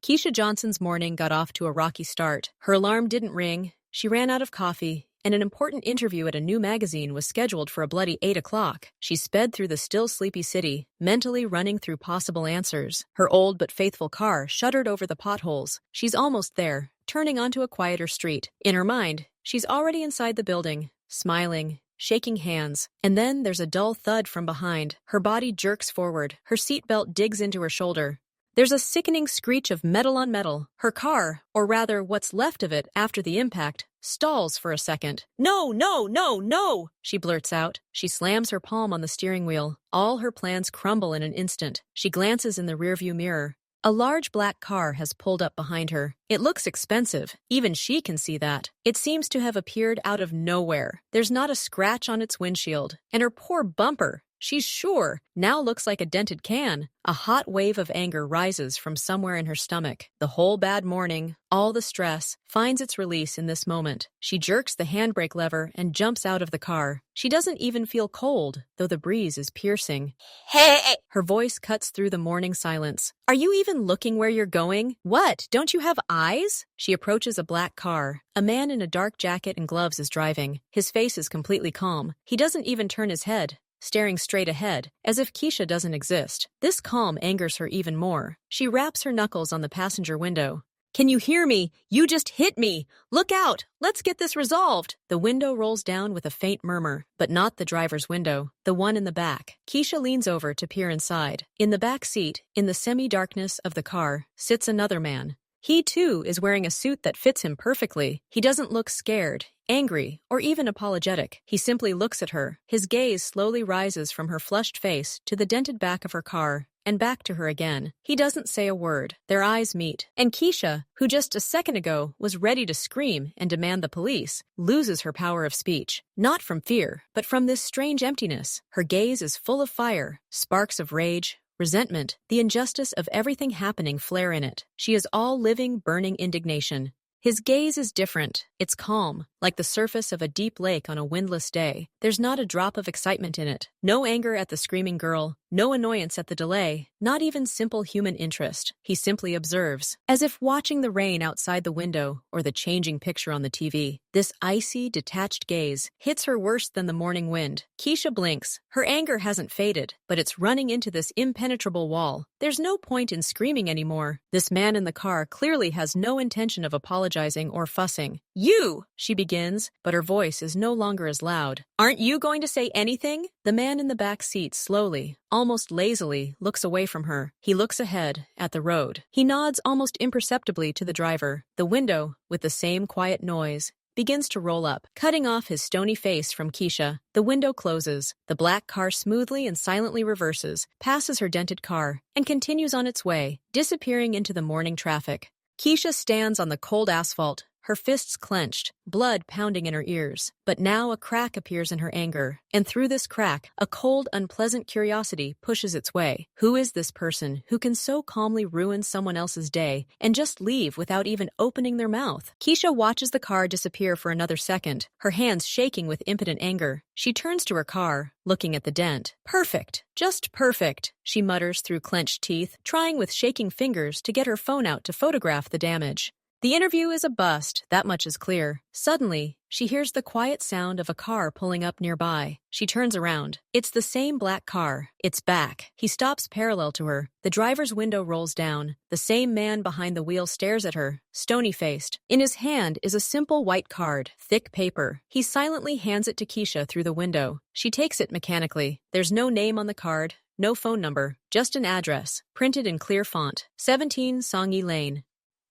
Keisha Johnson's morning got off to a rocky start. Her alarm didn't ring, she ran out of coffee, and an important interview at a new magazine was scheduled for a bloody 8 o'clock. She sped through the still sleepy city, mentally running through possible answers. Her old but faithful car shuddered over the potholes. She's almost there, turning onto a quieter street. In her mind, she's already inside the building, smiling, shaking hands. And then there's a dull thud from behind. Her body jerks forward. Her seatbelt digs into her shoulder. There's a sickening screech of metal on metal. Her car, or rather what's left of it after the impact, stalls for a second. "No, no, no, no!" she blurts out. She slams her palm on the steering wheel. All her plans crumble in an instant. She glances in the rearview mirror. A large black car has pulled up behind her. It looks expensive. Even she can see that. It seems to have appeared out of nowhere. There's not a scratch on its windshield. And her poor bumper, she's sure, now looks like a dented can. A hot wave of anger rises from somewhere in her stomach. The whole bad morning, all the stress, finds its release in this moment. She jerks the handbrake lever and jumps out of the car. She doesn't even feel cold, though the breeze is piercing. "Hey!" Her voice cuts through the morning silence. "Are you even looking where you're going? What, don't you have eyes?" She approaches a black car. A man in a dark jacket and gloves is driving. His face is completely calm. He doesn't even turn his head, staring straight ahead, as if Keisha doesn't exist. This calm angers her even more. She raps her knuckles on the passenger window. "Can you hear me? You just hit me! Look out! Let's get this resolved!" The window rolls down with a faint murmur, but not the driver's window, the one in the back. Keisha leans over to peer inside. In the back seat, in the semi-darkness of the car, sits another man. He, too, is wearing a suit that fits him perfectly. He doesn't look scared, angry, or even apologetic. He simply looks at her. His gaze slowly rises from her flushed face to the dented back of her car, and back to her again. He doesn't say a word. Their eyes meet. And Keisha, who just a second ago was ready to scream and demand the police, loses her power of speech. Not from fear, but from this strange emptiness. Her gaze is full of fire, sparks of rage, resentment, the injustice of everything happening flare in it. She is all living, burning indignation. His gaze is different. It's calm, like the surface of a deep lake on a windless day. There's not a drop of excitement in it. No anger at the screaming girl, no annoyance at the delay, not even simple human interest. He simply observes, as if watching the rain outside the window or the changing picture on the TV. This icy, detached gaze hits her worse than the morning wind. Keisha blinks. Her anger hasn't faded, but it's running into this impenetrable wall. There's no point in screaming anymore. This man in the car clearly has no intention of apologizing or fussing. "You!" she begins, but her voice is no longer as loud. "Aren't you going to say anything?" The man in the back seat slowly, almost lazily, looks away from her. He looks ahead, at the road. He nods almost imperceptibly to the driver. The window, with the same quiet noise, begins to roll up, cutting off his stony face from Keisha. The window closes. The black car smoothly and silently reverses, passes her dented car, and continues on its way, disappearing into the morning traffic. Keisha stands on the cold asphalt, her fists clenched, blood pounding in her ears. But now a crack appears in her anger, and through this crack, a cold, unpleasant curiosity pushes its way. Who is this person who can so calmly ruin someone else's day and just leave without even opening their mouth? Keisha watches the car disappear for another second, her hands shaking with impotent anger. She turns to her car, looking at the dent. "Perfect. Just perfect," she mutters through clenched teeth, trying with shaking fingers to get her phone out to photograph the damage. The interview is a bust, that much is clear. Suddenly, she hears the quiet sound of a car pulling up nearby. She turns around. It's the same black car. It's back. He stops parallel to her. The driver's window rolls down. The same man behind the wheel stares at her, stony-faced. In his hand is a simple white card, thick paper. He silently hands it to Keisha through the window. She takes it mechanically. There's no name on the card, no phone number, just an address, printed in clear font. 17 Songi Lane.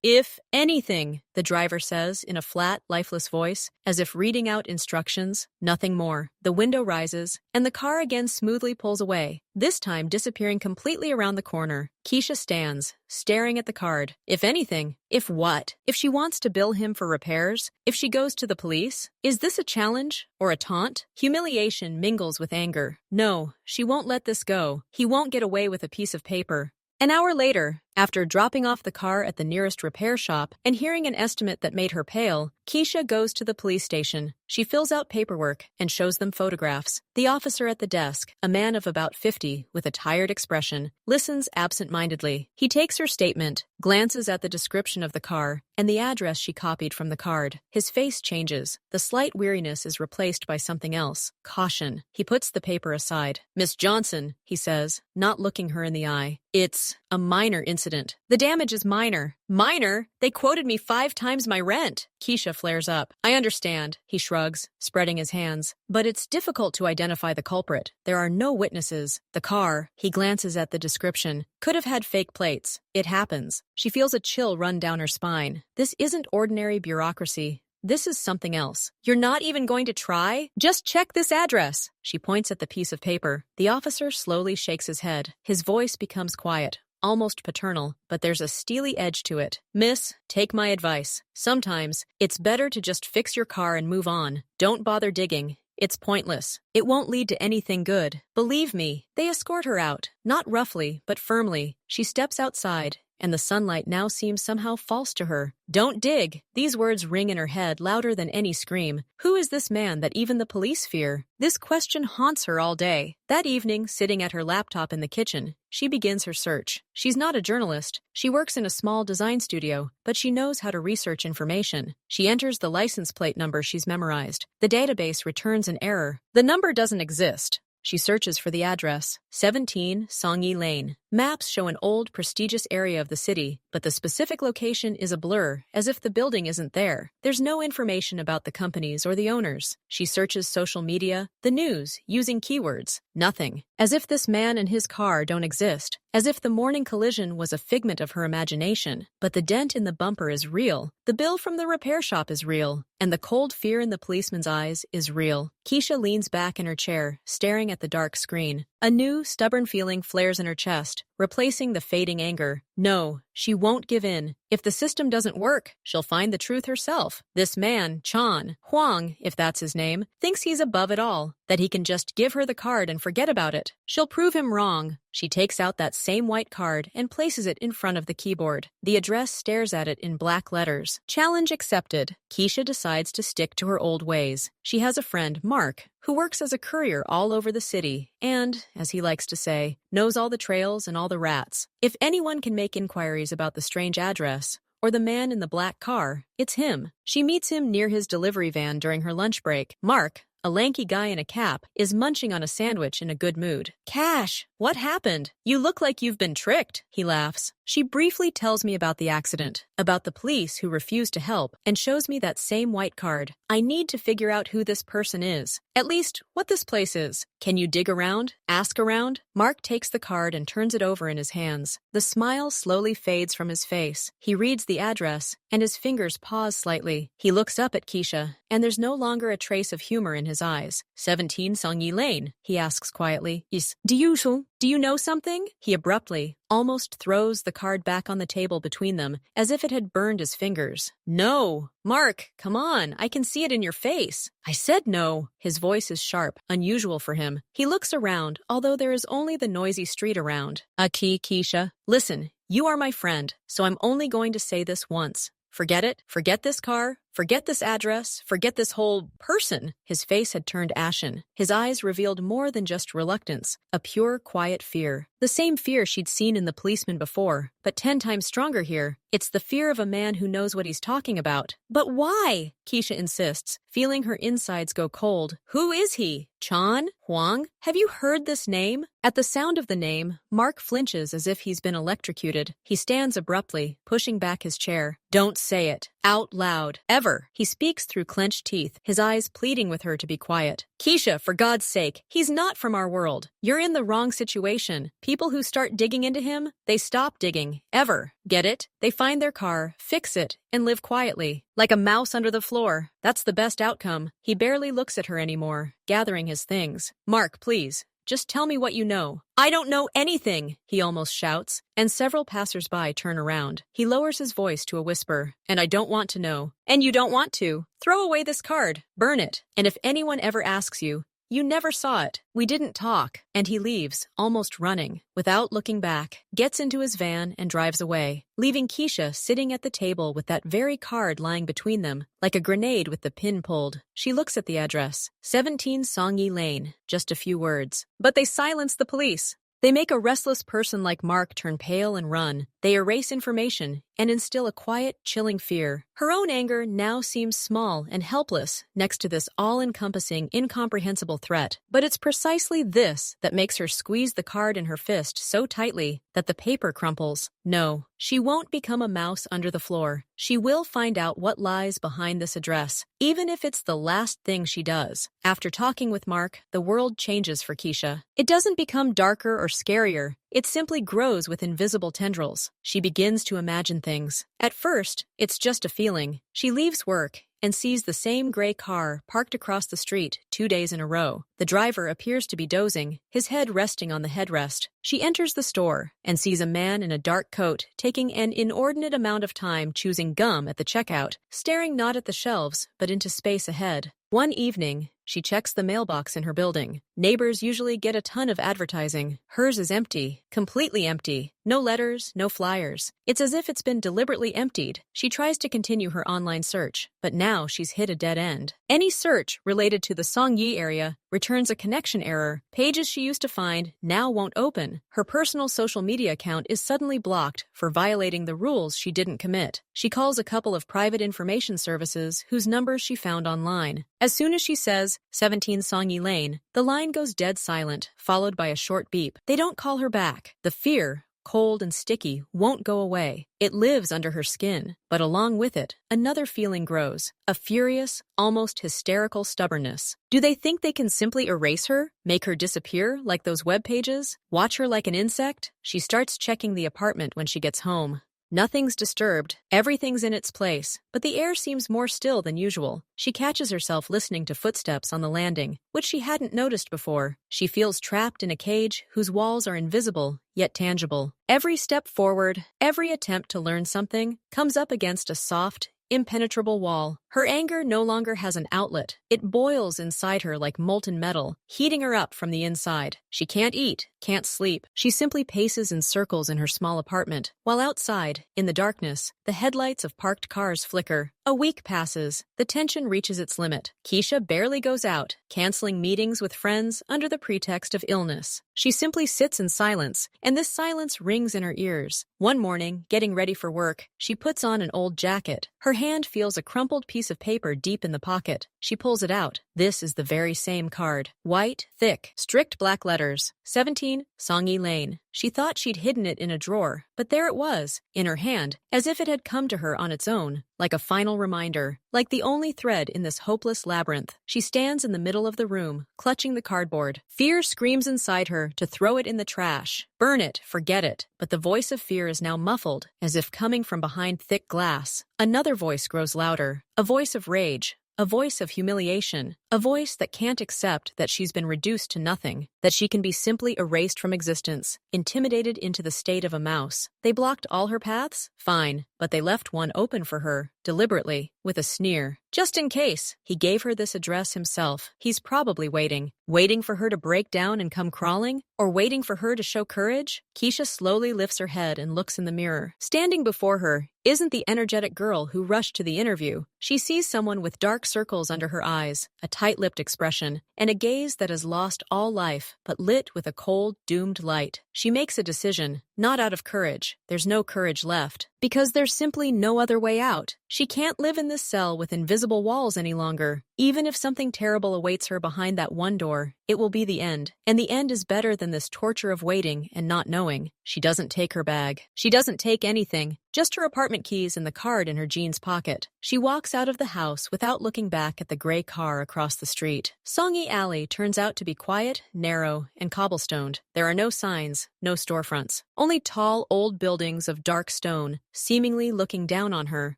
"If anything," the driver says in a flat, lifeless voice, as if reading out instructions, nothing more. The window rises, and the car again smoothly pulls away, this time disappearing completely around the corner. Keisha stands, staring at the card. If anything, if what? If she wants to bill him for repairs? If she goes to the police? Is this a challenge or a taunt? Humiliation mingles with anger. No, she won't let this go. He won't get away with a piece of paper. An hour later, After dropping off the car at the nearest repair shop and hearing an estimate that made her pale, Keisha goes to the police station. She fills out paperwork and shows them photographs. The officer at the desk, a man of about 50 with a tired expression, listens absent-mindedly. He takes her statement, glances at the description of the car, and the address she copied from the card. His face changes. The slight weariness is replaced by something else. Caution. He puts the paper aside. "Miss Johnson," he says, not looking her in the eye. "It's a minor incident." "The damage is minor." "Minor? They quoted me 5 times my rent." Keisha flares up. "I understand," he shrugs, spreading his hands. "But it's difficult to identify the culprit. There are no witnesses. The car," he glances at the description, "could have had fake plates. It happens." She feels a chill run down her spine. This isn't ordinary bureaucracy. This is something else. "You're not even going to try? Just check this address." She points at the piece of paper. The officer slowly shakes his head. His voice becomes quiet, almost paternal, but there's a steely edge to it. "Miss, take my advice. Sometimes it's better to just fix your car and move on. Don't bother digging. It's pointless. It won't lead to anything good. Believe me." They escort her out, not roughly, but firmly. She steps outside, and the sunlight now seems somehow false to her. "Don't dig." These words ring in her head louder than any scream. Who is this man that even the police fear? This question haunts her all day. That evening, sitting at her laptop in the kitchen, she begins her search. She's not a journalist. She works in a small design studio, but she knows how to research information. She enters the license plate number she's memorized. The database returns an error. The number doesn't exist. She searches for the address, 17 Songyi Lane. Maps show an old, prestigious area of the city, but the specific location is a blur, as if the building isn't there. There's no information about the companies or the owners. She searches social media, the news, using keywords. Nothing. As if this man and his car don't exist. As if the morning collision was a figment of her imagination. But the dent in the bumper is real. The bill from the repair shop is real. And the cold fear in the policeman's eyes is real. Keisha leans back in her chair, staring at the dark screen. A new, stubborn feeling flares in her chest, replacing the fading anger. No, she won't give in. If the system doesn't work, she'll find the truth herself. This man, Chan, Huang, if that's his name, thinks he's above it all, that he can just give her the card and forget about it. She'll prove him wrong. She takes out that same white card and places it in front of the keyboard. The address stares at it in black letters. Challenge accepted. Keisha decides to stick to her old ways. She has a friend, Mark, who works as a courier all over the city and, as he likes to say, knows all the trails and all the rats. If anyone can make inquiries about the strange address, or the man in the black car, it's him. She meets him near his delivery van during her lunch break. Mark, a lanky guy in a cap, is munching on a sandwich in a good mood. "Cash, what happened? You look like you've been tricked," he laughs. She briefly tells me about the accident, about the police who refused to help, and shows me that same white card. I need to figure out who this person is. At least, what this place is. Can you dig around? Ask around? Mark takes the card and turns it over in his hands. The smile slowly fades from his face. He reads the address, and his fingers pause slightly. He looks up at Keisha, and there's no longer a trace of humor in his eyes. 17 Songyi Lane, he asks quietly. Do you know something? He abruptly, almost throws the card back on the table between them, as if it had burned his fingers. "No! Mark, come on, I can see it in your face." "I said no." His voice is sharp, unusual for him. He looks around, although there is only the noisy street around. Keisha, listen, you are my friend, so I'm only going to say this once. Forget it. Forget this car. Forget this address. Forget this whole person. His face had turned ashen. His eyes revealed more than just reluctance, a pure, quiet fear. The same fear she'd seen in the policeman before, but 10 times stronger here. It's the fear of a man who knows what he's talking about. "But why?" Keisha insists, feeling her insides go cold. "Who is he? Chan? Huang? Have you heard this name?" At the sound of the name, Mark flinches as if he's been electrocuted. He stands abruptly, pushing back his chair. "Don't say it. Out loud. Ever." He speaks through clenched teeth, his eyes pleading with her to be quiet. "Keisha, for God's sake, he's not from our world. You're in the wrong situation. People who start digging into him, they stop digging. Ever. Get it? They find their car, fix it, and live quietly. Like a mouse under the floor. That's the best outcome." He barely looks at her anymore, gathering his things. "Mark, please. Just tell me what you know." "I don't know anything," he almost shouts, and several passers-by turn around. He lowers his voice to a whisper, "And I don't want to know." "And you don't want to? Throw away this card. Burn it. And if anyone ever asks you, You never saw it. We didn't talk. And he leaves, almost running, without looking back, gets into his van and drives away, leaving Keisha sitting at the table with that very card lying between them, like a grenade with the pin pulled. She looks at the address, 17 Songyi Lane, just a few words. But they silence the police. They make a restless person like Mark turn pale and run. They erase information and instill a quiet, chilling fear. Her own anger now seems small and helpless next to this all-encompassing, incomprehensible threat. But it's precisely this that makes her squeeze the card in her fist so tightly that the paper crumples. No, she won't become a mouse under the floor. She will find out what lies behind this address, even if it's the last thing she does. After talking with Mark, the world changes for Keisha. It doesn't become darker or scarier. It simply grows with invisible tendrils. She begins to imagine things. At first, it's just a feeling. She leaves work and sees the same gray car parked across the street 2 days in a row. The driver appears to be dozing, his head resting on the headrest. She enters the store and sees a man in a dark coat taking an inordinate amount of time choosing gum at the checkout, staring not at the shelves but into space ahead. One evening, she checks the mailbox in her building. Neighbors usually get a ton of advertising. Hers is empty, completely empty. No letters, no flyers. It's as if it's been deliberately emptied. She tries to continue her online search, but now she's hit a dead end. Any search related to the Songyi area returns a connection error. Pages she used to find now won't open. Her personal social media account is suddenly blocked for violating the rules she didn't commit. She calls a couple of private information services whose numbers she found online. As soon as she says 17 Songyi Lane, the line goes dead silent, followed by a short beep. They don't call her back. The fear, cold and sticky, won't go away. It lives under her skin, but along with it, another feeling grows, a furious, almost hysterical stubbornness. Do they think they can simply erase her, make her disappear like those web pages, watch her like an insect? She starts checking the apartment when she gets home. Nothing's disturbed, everything's in its place, but the air seems more still than usual. She catches herself listening to footsteps on the landing, which she hadn't noticed before. She feels trapped in a cage whose walls are invisible, yet tangible. Every step forward, every attempt to learn something, comes up against a soft, impenetrable wall. Her anger no longer has an outlet. It boils inside her like molten metal, heating her up from the inside. She can't eat, can't sleep. She simply paces in circles in her small apartment, while outside, in the darkness, the headlights of parked cars flicker. A week passes. The tension reaches its limit. Keisha barely goes out, canceling meetings with friends under the pretext of illness. She simply sits in silence, and this silence rings in her ears. One morning, getting ready for work, she puts on an old jacket. Her hand feels a crumpled piece of paper deep in the pocket. She pulls it out. This is the very same card. White, thick, strict black letters. 17 Songyi Lane. She thought she'd hidden it in a drawer, but there it was, in her hand, as if it had come to her on its own, like a final reminder, like the only thread in this hopeless labyrinth. She stands in the middle of the room, clutching the cardboard. Fear screams inside her to throw it in the trash. Burn it, forget it. But the voice of fear is now muffled, as if coming from behind thick glass. Another voice grows louder, a voice of rage. A voice of humiliation, a voice that can't accept that she's been reduced to nothing, that she can be simply erased from existence, intimidated into the state of a mouse. They blocked all her paths? Fine, but they left one open for her, deliberately, with a sneer. Just in case, he gave her this address himself. He's probably waiting for her to break down and come crawling, or waiting for her to show courage. Keisha slowly lifts her head and looks in the mirror. Standing before her isn't the energetic girl who rushed to the interview. She sees someone with dark circles under her eyes, a tight-lipped expression, and a gaze that has lost all life, but lit with a cold, doomed light. She makes a decision, not out of courage. There's no courage left, because there's simply no other way out. She can't live in this cell with invisible walls any longer. Even if something terrible awaits her behind that one door, it will be the end. And the end is better than this torture of waiting and not knowing. She doesn't take her bag. She doesn't take anything, just her apartment keys and the card in her jeans pocket. She walks out of the house without looking back at the gray car across the street. Songyi Alley turns out to be quiet, narrow, and cobblestoned. There are no signs, no storefronts. Only tall, old buildings of dark stone, seemingly looking down on her.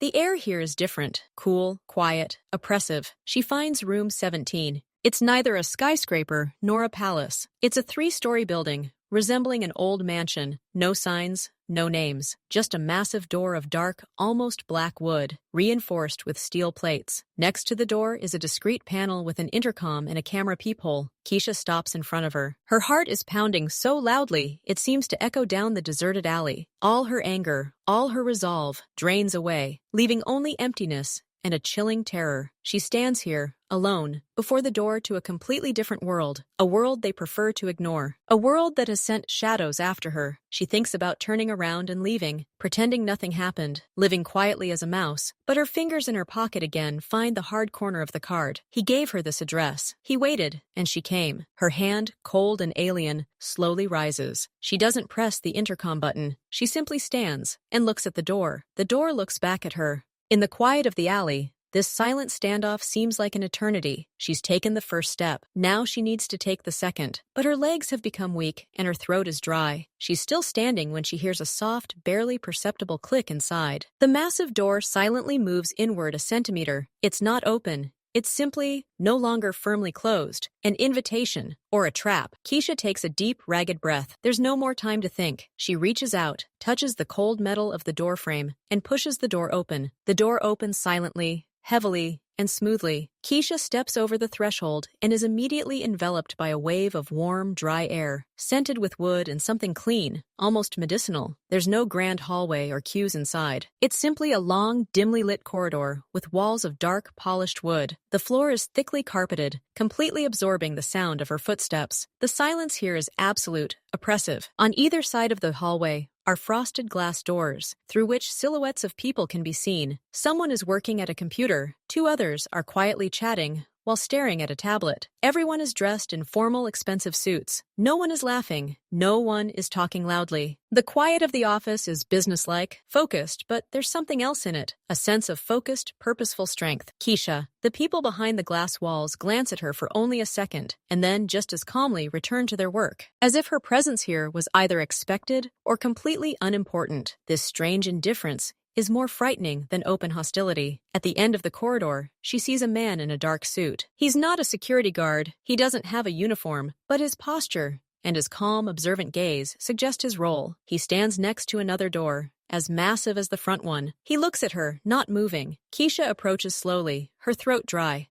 The air here is different, cool, quiet, oppressive. She finds room 17. It's neither a skyscraper nor a palace. It's a 3-story building, resembling an old mansion. No signs, no names, just a massive door of dark, almost black wood, reinforced with steel plates. Next to the door is a discreet panel with an intercom and a camera peephole. Keisha stops in front of her. Her heart is pounding so loudly, it seems to echo down the deserted alley. All her anger, all her resolve, drains away, leaving only emptiness and a chilling terror. She stands here, alone, before the door to a completely different world, a world they prefer to ignore, a world that has sent shadows after her. She thinks about turning around and leaving, pretending nothing happened, living quietly as a mouse, but her fingers in her pocket again find the hard corner of the card. He gave her this address. He waited, and she came. Her hand, cold and alien, slowly rises. She doesn't press the intercom button. She simply stands and looks at the door. The door looks back at her. In the quiet of the alley, this silent standoff seems like an eternity. She's taken the first step. Now she needs to take the second. But her legs have become weak and her throat is dry. She's still standing when she hears a soft, barely perceptible click inside. The massive door silently moves inward a centimeter. It's not open. It's simply no longer firmly closed, an invitation or a trap. Keisha takes a deep, ragged breath. There's no more time to think. She reaches out, touches the cold metal of the door frame, and pushes the door open. The door opens silently, heavily, and smoothly. Keisha steps over the threshold and is immediately enveloped by a wave of warm, dry air, scented with wood and something clean, almost medicinal. There's no grand hallway or queues inside. It's simply a long, dimly lit corridor with walls of dark, polished wood. The floor is thickly carpeted, completely absorbing the sound of her footsteps. The silence here is absolute, oppressive. On either side of the hallway are frosted glass doors, through which silhouettes of people can be seen. Someone is working at a computer. Two others are quietly chatting while staring at a tablet. Everyone is dressed in formal, expensive suits. No one is laughing. No one is talking loudly. The quiet of the office is businesslike, focused, but there's something else in it, a sense of focused, purposeful strength. Keisha. The people behind the glass walls glance at her for only a second, and then just as calmly return to their work, as if her presence here was either expected or completely unimportant. This strange indifference is more frightening than open hostility. At the end of the corridor, she sees a man in a dark suit. He's not a security guard. He doesn't have a uniform, but his posture and his calm, observant gaze suggest his role. He stands next to another door, as massive as the front one. He looks at her, not moving. Keisha approaches slowly, her throat dry.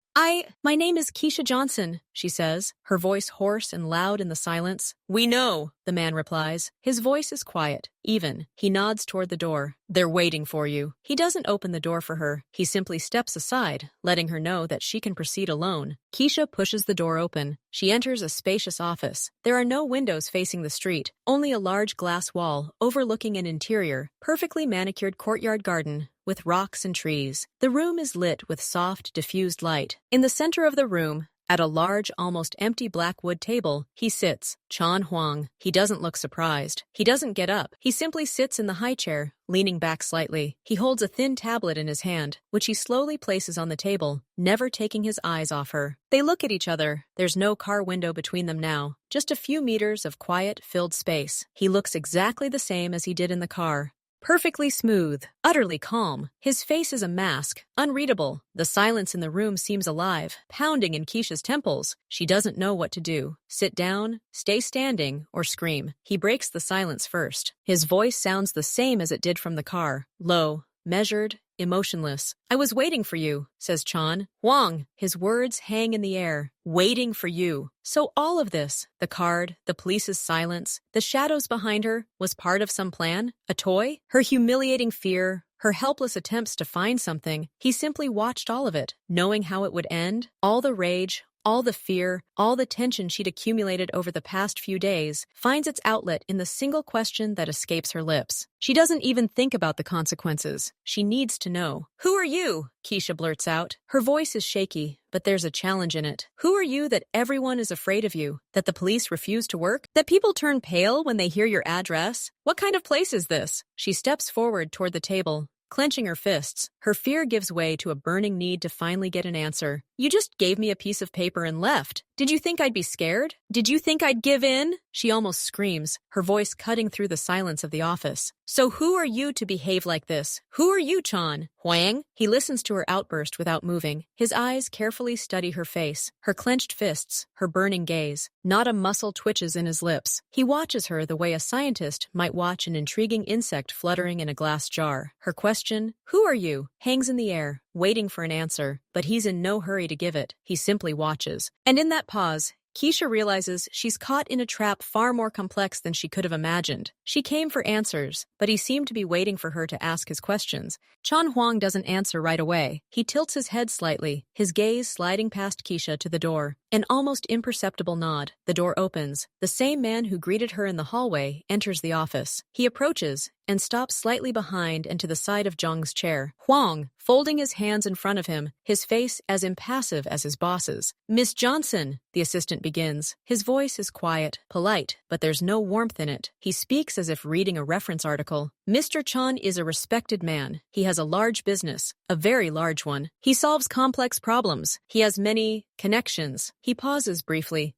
My name is Keisha Johnson, she says, her voice hoarse and loud in the silence. We know, the man replies. His voice is quiet, even. He nods toward the door. They're waiting for you. He doesn't open the door for her. He simply steps aside, letting her know that she can proceed alone. Keisha pushes the door open. She enters a spacious office. There are no windows facing the street, only a large glass wall overlooking an interior, perfectly manicured courtyard garden with rocks and trees. The room is lit with soft, diffused light. In the center of the room, at a large, almost empty black wood table, he sits, Chan Huang. He doesn't look surprised. He doesn't get up. He simply sits in the high chair, leaning back slightly. He holds a thin tablet in his hand, which he slowly places on the table, never taking his eyes off her. They look at each other. There's no car window between them now, just a few meters of quiet, filled space. He looks exactly the same as he did in the car. Perfectly smooth, utterly calm. His face is a mask, unreadable. The silence in the room seems alive, pounding in Keisha's temples. She doesn't know what to do. Sit down, stay standing, or scream. He breaks the silence first. His voice sounds the same as it did from the car, low, measured, emotionless. I was waiting for you, says Chan. Huang. His words hang in the air. Waiting for you. So all of this, the card, the police's silence, the shadows behind her, was part of some plan? A toy? Her humiliating fear, her helpless attempts to find something. He simply watched all of it, knowing how it would end. All the rage, all the fear, all the tension she'd accumulated over the past few days finds its outlet in the single question that escapes her lips. She doesn't even think about the consequences. She needs to know. Who are you? Keisha blurts out. Her voice is shaky, but there's a challenge in it. Who are you that everyone is afraid of you? That the police refuse to work? That people turn pale when they hear your address? What kind of place is this? She steps forward toward the table, clenching her fists. Her fear gives way to a burning need to finally get an answer. You just gave me a piece of paper and left. Did you think I'd be scared? Did you think I'd give in? She almost screams, her voice cutting through the silence of the office. So who are you to behave like this? Who are you, Chan? Huang? He listens to her outburst without moving. His eyes carefully study her face, her clenched fists, her burning gaze. Not a muscle twitches in his lips. He watches her the way a scientist might watch an intriguing insect fluttering in a glass jar. Her question, who are you, hangs in the air, waiting for an answer, but he's in no hurry to give it. He simply watches. And in that pause, Keisha realizes she's caught in a trap far more complex than she could have imagined. She came for answers, but he seemed to be waiting for her to ask his questions. Chan Huang doesn't answer right away. He tilts his head slightly, his gaze sliding past Keisha to the door. An almost imperceptible nod. The door opens. The same man who greeted her in the hallway enters the office. He approaches and stops slightly behind and to the side of Zhang's chair. Huang, folding his hands in front of him, his face as impassive as his boss's. Miss Johnson, the assistant begins. His voice is quiet, polite, but there's no warmth in it. He speaks as if reading a reference article. Mr. Chan is a respected man. He has a large business, a very large one. He solves complex problems. He has many connections. He pauses briefly.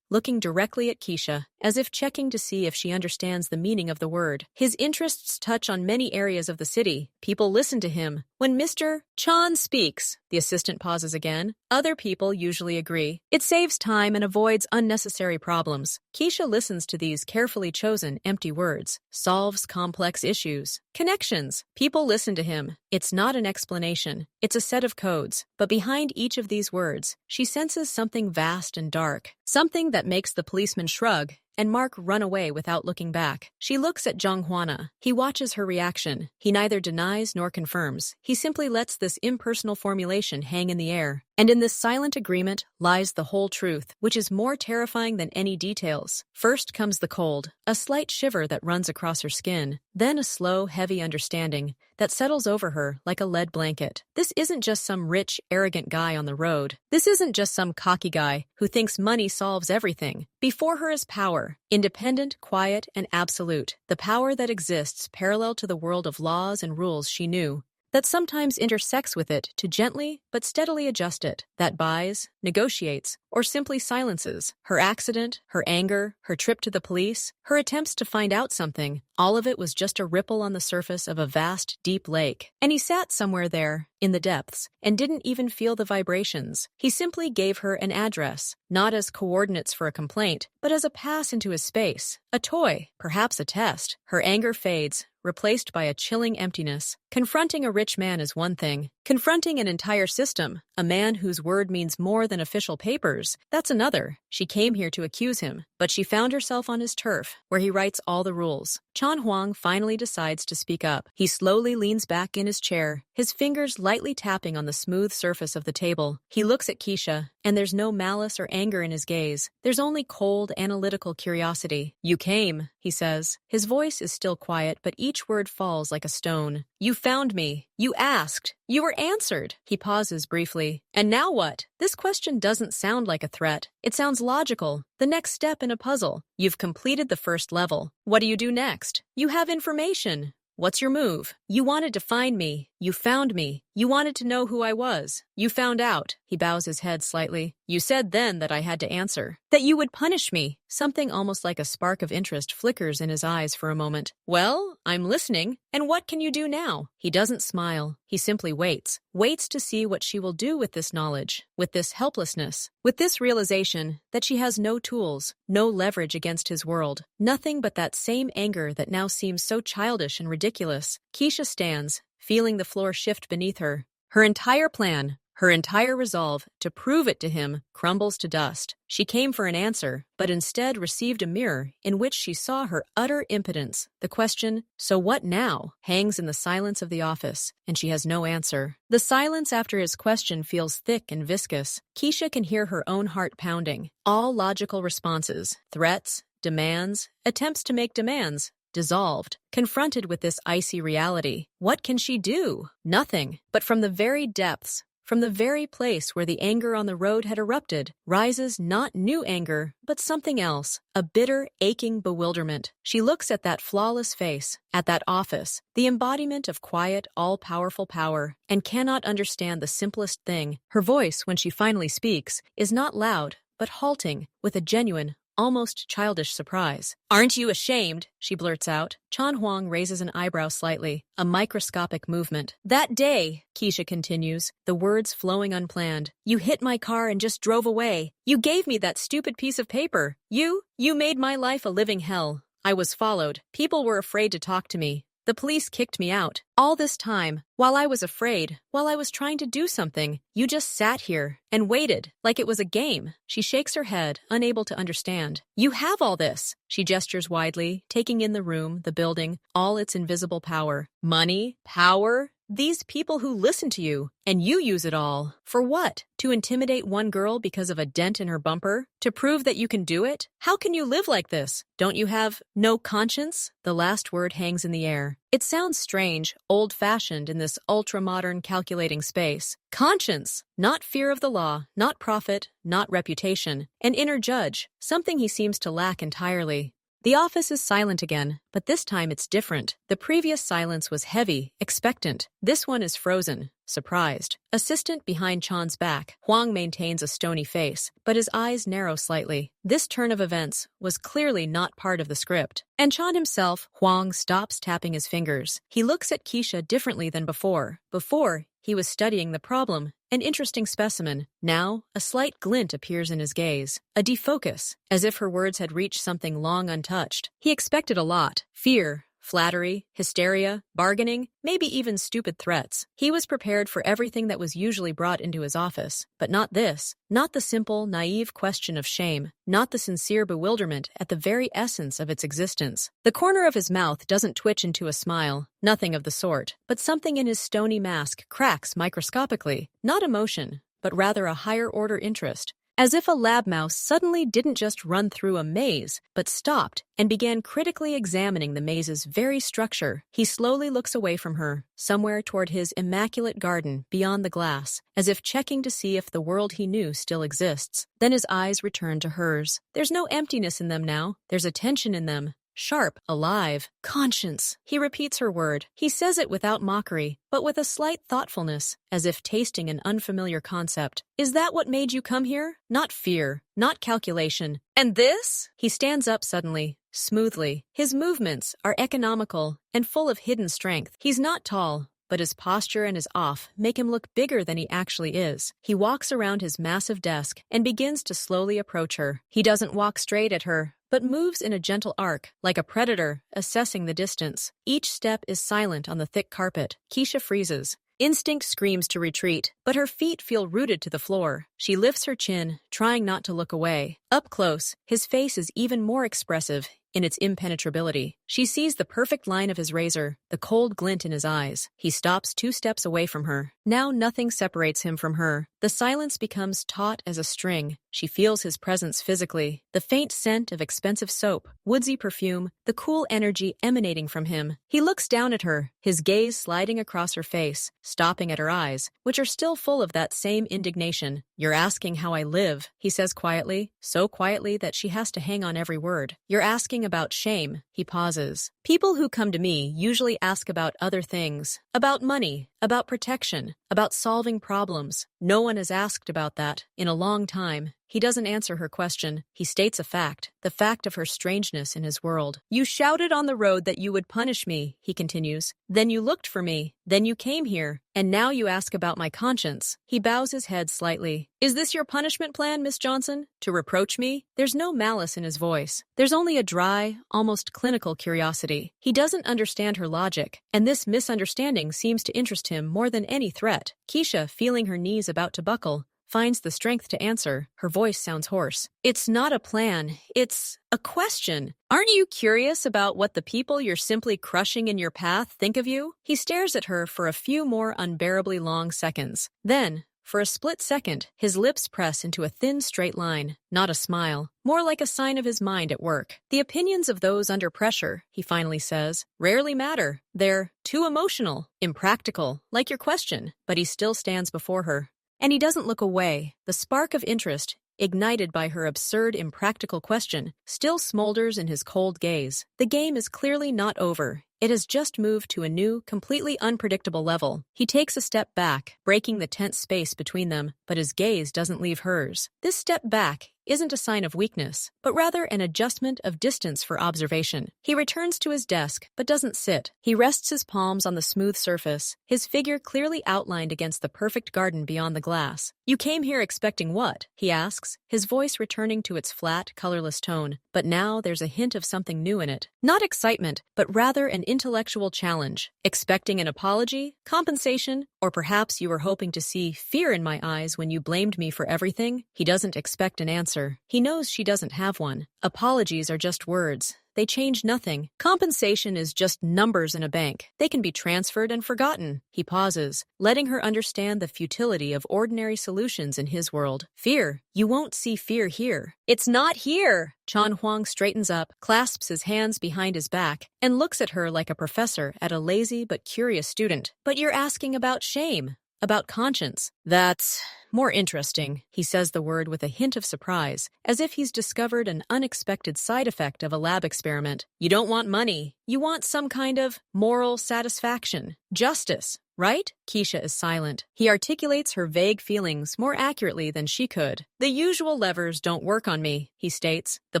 Looking directly at Keisha, as if checking to see if she understands the meaning of the word. His interests touch on many areas of the city. People listen to him. When Mr. Chan speaks, the assistant pauses again. Other people usually agree. It saves time and avoids unnecessary problems. Keisha listens to these carefully chosen empty words. Solves complex issues. Connections. People listen to him. It's not an explanation. It's a set of codes. But behind each of these words, she senses something vast and dark. Something that makes the policeman shrug and Mark run away without looking back. She looks at Zhang Huana. He watches her reaction. He neither denies nor confirms. He simply lets this impersonal formulation hang in the air. And in this silent agreement lies the whole truth, which is more terrifying than any details. First comes the cold, a slight shiver that runs across her skin, then a slow, heavy understanding that settles over her like a lead blanket. This isn't just some rich, arrogant guy on the road. This isn't just some cocky guy who thinks money solves everything. Before her is power, independent, quiet, and absolute. The power that exists parallel to the world of laws and rules she knew, that sometimes intersects with it to gently but steadily adjust it, that buys, negotiates, or simply silences. Her accident, her anger, her trip to the police, her attempts to find out something, all of it was just a ripple on the surface of a vast, deep lake. And he sat somewhere there, in the depths, and didn't even feel the vibrations. He simply gave her an address, not as coordinates for a complaint, but as a pass into his space, a toy, perhaps a test. Her anger fades, replaced by a chilling emptiness. Confronting a rich man is one thing. Confronting an entire system, a man whose word means more than official papers, that's another. She came here to accuse him, but she found herself on his turf, where he writes all the rules. Chan Huang finally decides to speak up. He slowly leans back in his chair, his fingers lightly tapping on the smooth surface of the table. He looks at Keisha, and there's no malice or anger in his gaze. There's only cold, analytical curiosity. You came, he says. His voice is still quiet, but each word falls like a stone. You found me. You asked. You were answered. He pauses briefly. And now what? This question doesn't sound like a threat. It sounds logical. The next step in a puzzle. You've completed the first level. What do you do next? You have information. What's your move? You wanted to find me. You found me. You wanted to know who I was. You found out. He bows his head slightly. You said then that I had to answer. That you would punish me. Something almost like a spark of interest flickers in his eyes for a moment. Well, I'm listening. And what can you do now? He doesn't smile. He simply waits. Waits to see what she will do with this knowledge, with this helplessness, with this realization that she has no tools, no leverage against his world. Nothing but that same anger that now seems so childish and ridiculous. Keisha stands, feeling the floor shift beneath her. Her entire plan, her entire resolve to prove it to him crumbles to dust. She came for an answer, but instead received a mirror in which she saw her utter impotence. The question, so what now, hangs in the silence of the office, and she has no answer. The silence after his question feels thick and viscous. Keisha can hear her own heart pounding. All logical responses, threats, demands, attempts to make demands, dissolved. Confronted with this icy reality, what can she do? Nothing. But from the very depths, From the very place where the anger on the road had erupted, rises not new anger, but something else, a bitter, aching bewilderment. She looks at that flawless face, at that office, the embodiment of quiet, all-powerful power, and cannot understand the simplest thing. Her voice, when she finally speaks, is not loud, but halting, with a genuine, almost childish surprise. "Aren't you ashamed?" she blurts out. Chan Huang raises an eyebrow slightly, a microscopic movement. "That day," Keisha continues, the words flowing unplanned, "you hit my car and just drove away. You gave me that stupid piece of paper. You made my life a living hell. I was followed. People were afraid to talk to me. The police kicked me out. All this time, while I was afraid, while I was trying to do something, you just sat here and waited, like it was a game." She shakes her head, unable to understand. "You have all this." She gestures widely, taking in the room, the building, all its invisible power. "Money? Power? These people who listen to you, and you use it all. For what? To intimidate one girl because of a dent in her bumper? To prove that you can do it? How can you live like this? Don't you have no conscience?" The last word hangs in the air. It sounds strange, old-fashioned in this ultra-modern calculating space. Conscience, not fear of the law, not profit, not reputation. An inner judge, something he seems to lack entirely. The office is silent again, but this time it's different. The previous silence was heavy, expectant. This one is frozen, surprised. Assistant behind Chan's back, Huang maintains a stony face, but his eyes narrow slightly. This turn of events was clearly not part of the script. And Chan himself, Huang stops tapping his fingers. He looks at Keisha differently than before. Before, he was studying the problem, an interesting specimen. Now, a slight glint appears in his gaze, a defocus, as if her words had reached something long untouched. He expected a lot: fear, flattery, hysteria, bargaining, maybe even stupid threats. He was prepared for everything that was usually brought into his office, but not this. Not the simple, naive question of shame, not the sincere bewilderment at the very essence of its existence. The corner of his mouth doesn't twitch into a smile, nothing of the sort, but something in his stony mask cracks microscopically, not emotion, but rather a higher-order interest. As if a lab mouse suddenly didn't just run through a maze, but stopped and began critically examining the maze's very structure. He slowly looks away from her, somewhere toward his immaculate garden beyond the glass, as if checking to see if the world he knew still exists. Then his eyes return to hers. There's no emptiness in them now. There's a tension in them. Sharp, alive. Conscience. He repeats her word. He says it without mockery, but with a slight thoughtfulness, as if tasting an unfamiliar concept. "Is that what made you come here? Not fear, not calculation. And this?" He stands up suddenly, smoothly. His movements are economical and full of hidden strength. He's not tall, but his posture and his off make him look bigger than he actually is. He walks around his massive desk and begins to slowly approach her. He doesn't walk straight at her, but moves in a gentle arc, like a predator, assessing the distance. Each step is silent on the thick carpet. Keisha freezes. Instinct screams to retreat, but her feet feel rooted to the floor. She lifts her chin, trying not to look away. Up close, his face is even more expressive in its impenetrability. She sees the perfect line of his razor, the cold glint in his eyes. He stops 2 steps away from her. Now nothing separates him from her. The silence becomes taut as a string. She feels his presence physically. The faint scent of expensive soap, woodsy perfume, the cool energy emanating from him. He looks down at her, his gaze sliding across her face, stopping at her eyes, which are still full of that same indignation. "You're asking how I live," he says quietly, so quietly that she has to hang on every word. "You're asking about shame." He pauses. "People who come to me usually ask about other things, about money, about protection, about solving problems. No one has asked about that in a long time." He doesn't answer her question. He states a fact, the fact of her strangeness in his world. "You shouted on the road that you would punish me," he continues. "Then you looked for me. Then you came here. And now you ask about my conscience." He bows his head slightly. "Is this your punishment plan, Miss Johnson? To reproach me?" There's no malice in his voice. There's only a dry, almost clinical curiosity. He doesn't understand her logic, and this misunderstanding seems to interest him more than any threat. Keisha, feeling her knees about to buckle, finds the strength to answer. Her voice sounds hoarse. "It's not a plan. It's a question. Aren't you curious about what the people you're simply crushing in your path think of you?" He stares at her for a few more unbearably long seconds. Then, for a split second, his lips press into a thin straight line, not a smile, more like a sign of his mind at work. "The opinions of those under pressure," he finally says, "rarely matter. They're too emotional, impractical, like your question." But he still stands before her. And he doesn't look away. The spark of interest, ignited by her absurd, impractical question, still smolders in his cold gaze. The game is clearly not over. It has just moved to a new, completely unpredictable level. He takes a step back, breaking the tense space between them, but his gaze doesn't leave hers. This step back isn't a sign of weakness, but rather an adjustment of distance for observation. He returns to his desk, but doesn't sit. He rests his palms on the smooth surface, his figure clearly outlined against the perfect garden beyond the glass. "You came here expecting what?" he asks, his voice returning to its flat, colorless tone. But now there's a hint of something new in it. Not excitement, but rather an intellectual challenge. Expecting an apology, compensation, or perhaps you were hoping to see fear in my eyes when you blamed me for everything? He doesn't expect an answer. He knows she doesn't have one. Apologies are just words. They change nothing. Compensation is just numbers in a bank. They can be transferred and forgotten. He pauses, letting her understand the futility of ordinary solutions in his world. Fear. You won't see fear here. It's not here. Chan Huang straightens up, clasps his hands behind his back, and looks at her like a professor at a lazy but curious student. But you're asking about shame. About conscience. That's more interesting. He says the word with a hint of surprise, as if he's discovered an unexpected side effect of a lab experiment. You don't want money. You want some kind of moral satisfaction. Justice, right? Keisha is silent. He articulates her vague feelings more accurately than she could. The usual levers don't work on me, he states. The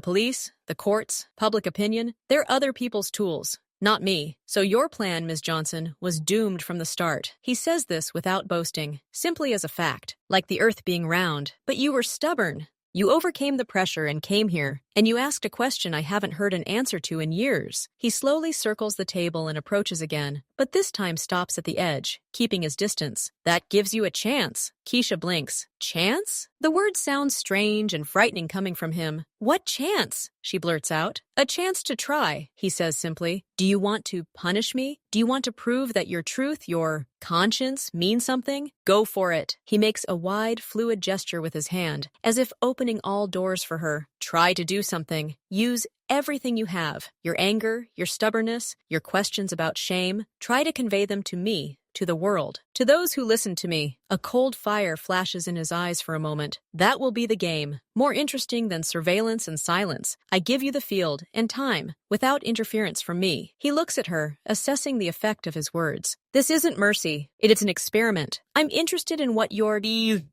police, the courts, public opinion, they're other people's tools. Not me. So your plan, Ms. Johnson, was doomed from the start. He says this without boasting, simply as a fact, like the earth being round. But you were stubborn. You overcame the pressure and came here, and you asked a question I haven't heard an answer to in years. He slowly circles the table and approaches again, but this time stops at the edge, keeping his distance. That gives you a chance. Keisha blinks. Chance? The word sounds strange and frightening coming from him. What chance? She blurts out. A chance to try, he says simply. Do you want to punish me? Do you want to prove that your truth, your conscience, means something? Go for it. He makes a wide, fluid gesture with his hand, as if opening all doors for her. Try to do something. Use everything you have. Your anger, your stubbornness, your questions about shame. Try to convey them to me, to the world, to those who listen to me. A cold fire flashes in his eyes for a moment. That will be the game. More interesting than surveillance and silence. I give you the field and time, without interference from me. He looks at her, assessing the effect of his words. This isn't mercy. It is an experiment. I'm interested in what your